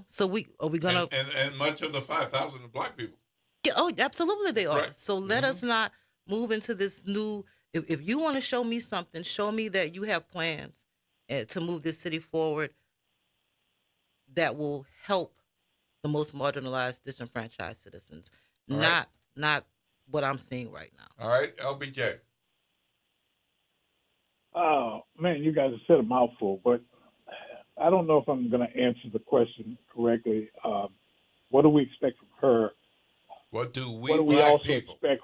Speaker 4: So are we going to...
Speaker 1: And much of the 5,000 are black people.
Speaker 4: Yeah, oh, absolutely they are.
Speaker 1: Right.
Speaker 4: So let us not move into this new... If you want to show me something, show me that you have plans to move this city forward that will help the most marginalized, disenfranchised citizens.
Speaker 1: All
Speaker 4: Not what I'm seeing right now.
Speaker 1: All right, LBJ.
Speaker 5: Oh, man, you guys have said a mouthful, but I don't know if I'm going to answer the question correctly. What do we expect from her?
Speaker 1: What do we
Speaker 5: expect?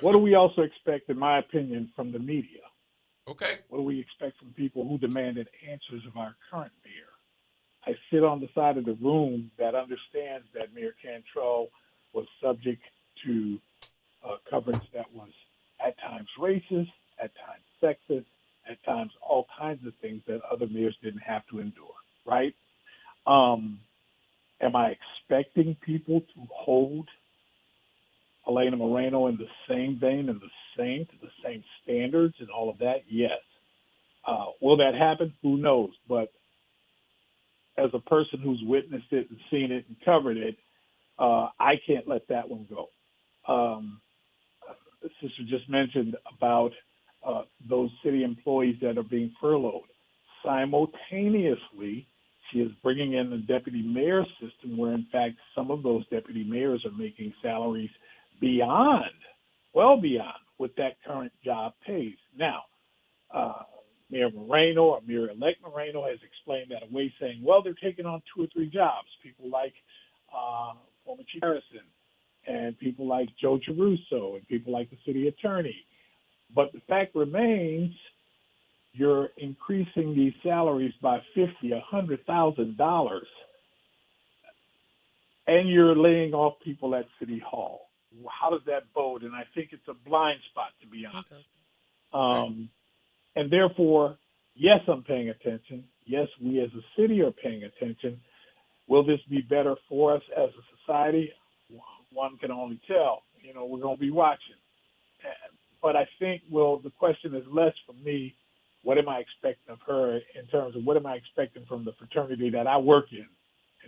Speaker 5: What do we also expect, in my opinion, from the media?
Speaker 1: Okay.
Speaker 5: What do we expect from people who demanded answers of our current mayor? I sit on the side of the room that understands that Mayor Cantrell was subject to coverage that was at times racist, at times sexist, at times all kinds of things that other mayors didn't have to endure, right? Am I expecting people to hold Helena Moreno in the same vein and to the same standards and all of that? Yes. Will that happen? Who knows? But as a person who's witnessed it and seen it and covered it, I can't let that one go. The sister just mentioned about those city employees that are being furloughed. Simultaneously, she is bringing in the deputy mayor system where, in fact, some of those deputy mayors are making salaries well beyond what that current job pays. Now, Mayor Moreno or Mayor-elect Moreno has explained that away, saying, well, they're taking on 2 or 3 jobs. People like former Chief Harrison and people like Joe Giarrusso and people like the city attorney. But the fact remains, you're increasing these salaries by $50,000, $100,000, and you're laying off people at City Hall. How does that bode? And I think it's a blind spot, to be honest. And therefore, yes, I'm paying attention. Yes, we as a city are paying attention. Will this be better for us as a society? One can only tell. We're going to be watching. But I think, the question is less for me, what am I expecting of her in terms of what am I expecting from the fraternity that I work in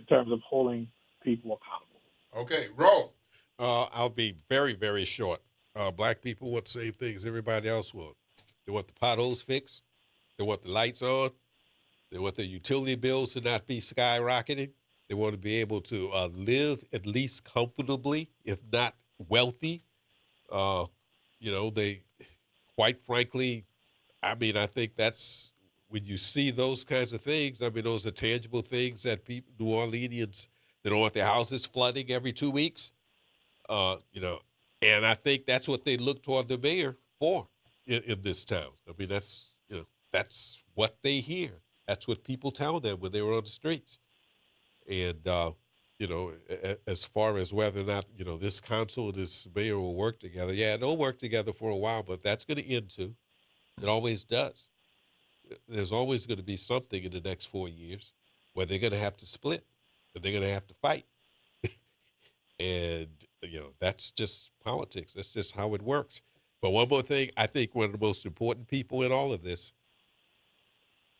Speaker 5: terms of holding people accountable.
Speaker 1: Okay, roll.
Speaker 3: I'll be very, very short. Black people want the same things everybody else will. They want the potholes fixed. They want the lights on. They want their utility bills to not be skyrocketing. They want to be able to live at least comfortably, if not wealthy. They, quite frankly, I think that's when you see those kinds of things. Those are tangible things that people, New Orleanians, they don't want their houses flooding every 2 weeks. And I think that's what they look toward the mayor for in this town. That's what they hear. That's what people tell them when they were on the streets. And, as far as whether or not, this council and this mayor will work together, they'll work together for a while, but that's going to end too. It always does. There's always going to be something in the next 4 years where they're going to have to split, and they're going to have to fight. And, that's just politics. That's just how it works. But one more thing, I think one of the most important people in all of this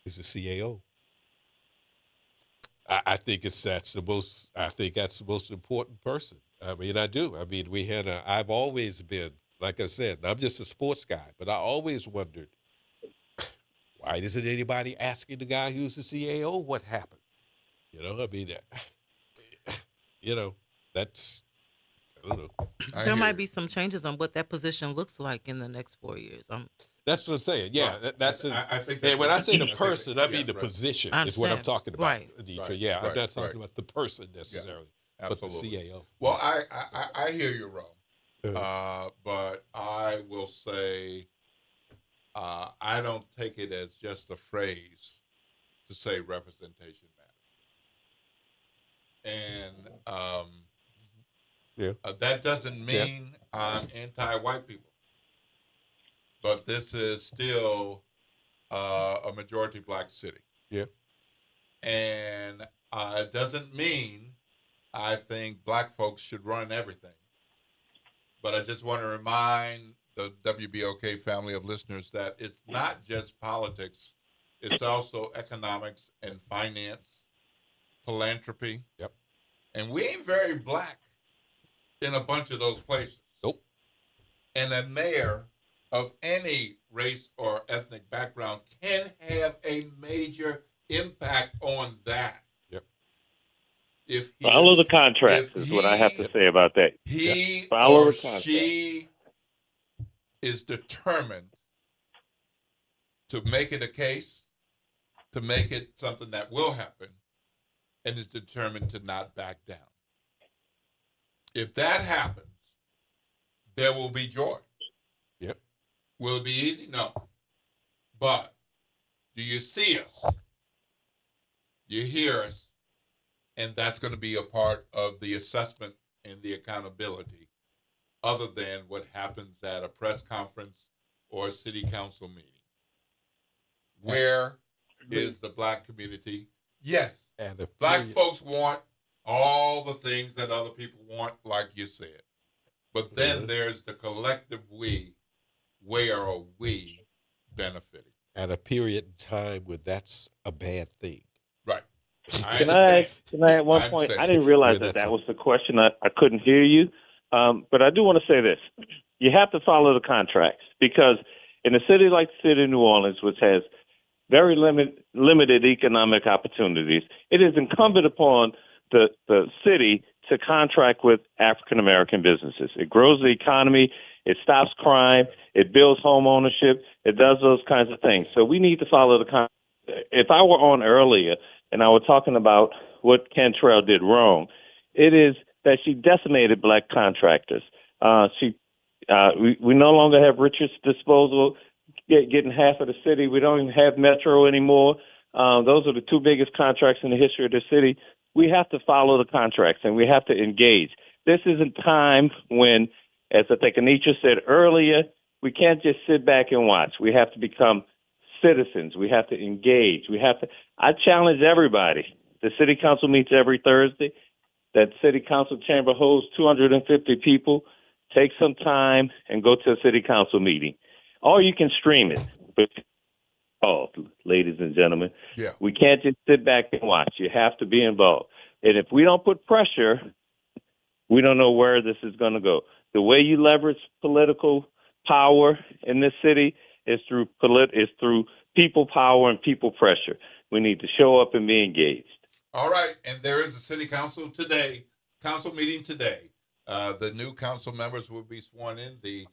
Speaker 3: is the CAO. I think that's the most important person. I do. I've always been, like I said, I'm just a sports guy, but I always wondered, why isn't anybody asking the guy who's the CAO what happened? That's, I don't know.
Speaker 4: There might be some changes on what that position looks like in the next 4 years.
Speaker 3: That's what I'm saying. Yeah,
Speaker 1: right.
Speaker 3: that's.
Speaker 1: I think.
Speaker 3: And when I say the person, I mean the position is what I'm talking about,
Speaker 4: right.
Speaker 3: Anitra.
Speaker 1: Right.
Speaker 3: Yeah,
Speaker 1: Right.
Speaker 3: I'm not talking about the person necessarily, but the
Speaker 1: Absolutely.
Speaker 3: CAO.
Speaker 1: Well, I hear you, Ro. But I will say, I don't take it as just a phrase to say representation matters. And that doesn't mean I'm anti-white people. But this is still a majority black city.
Speaker 3: Yeah.
Speaker 1: And it doesn't mean I think black folks should run everything. But I just want to remind the WBOK family of listeners that it's not just politics. It's also economics and finance, philanthropy.
Speaker 3: Yep.
Speaker 1: And we ain't very black in a bunch of those places.
Speaker 3: Nope.
Speaker 1: And a mayor of any race or ethnic background can have a major impact on that.
Speaker 3: Yep.
Speaker 1: If
Speaker 6: follow the contract is what I have to say about that.
Speaker 1: He
Speaker 6: follow
Speaker 1: or
Speaker 6: the contract.
Speaker 1: she is determined to make it a case, to make it something that will happen, and is determined to not back down. If that happens, there will be joy.
Speaker 3: Yep.
Speaker 1: Will it be easy? No. But do you see us? You hear us? And that's going to be a part of the assessment and the accountability, other than what happens at a press conference or a city council meeting. Where is the black community? Yes.
Speaker 3: And if
Speaker 1: black folks want all the things that other people want, like you said. But then there's the collective we. Where are we benefiting?
Speaker 3: at a period in time where that's a bad thing.
Speaker 1: Right.
Speaker 6: Can I add one point? I didn't realize that was the question. I couldn't hear you. But I do want to say this. You have to follow the contracts because in a city like the city of New Orleans, which has very limited economic opportunities, it is incumbent upon the city to contract with African-American businesses. It grows the economy. It stops crime. It builds home ownership. It does those kinds of things. So we need to follow the contract. If I were on earlier and I were talking about what Cantrell did wrong, it is that she decimated black contractors. We no longer have Richards Disposal getting half of the city. We don't even have Metro anymore. Those are the two biggest contracts in the history of the city. We have to follow the contracts and we have to engage. This isn't time when, as I think Anitra said earlier, we can't just sit back and watch. We have to become citizens. We have to engage. I challenge everybody. The city council meets every Thursday. That city council chamber holds 250 people. Take some time and go to a city council meeting. Or you can stream it. But, ladies and gentlemen, we can't just sit back and watch. You have to be involved. And if we don't put pressure, we don't know where this is going to go. The way you leverage political power in this city is through people power and people pressure. We need to show up and be engaged.
Speaker 1: All right, and there is a city council meeting today. The new council members will be sworn in. The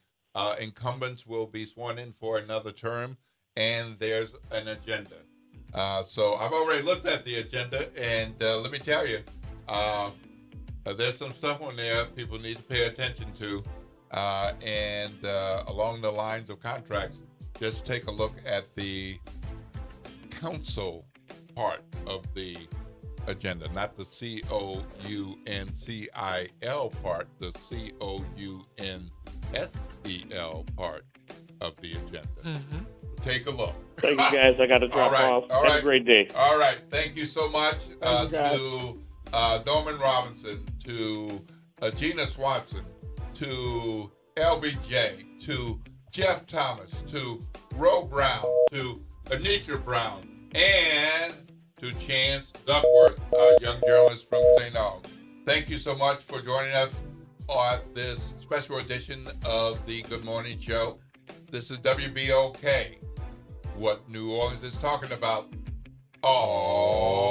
Speaker 1: incumbents will be sworn in for another term, and there's an agenda. So I've already looked at the agenda, and let me tell you, there's some stuff on there people need to pay attention to. And along the lines of contracts, just take a look at the council part of the agenda, not the COUNCIL part, the COUNSEL part of the agenda. Mm-hmm. Take a look.
Speaker 6: Thank you, guys. I got to drop off. Have a great day.
Speaker 1: All right. Thank you so much to Norman Robinson, to Gina Swanson, to LBJ, to Jeff Thomas, to Ro Brown, to Anitra Brown, and to Chance Duckworth, a young journalist from St. Augustine. Thank you so much for joining us on this special edition of the Good Morning Show. This is WBOK, what New Orleans is talking about. Oh.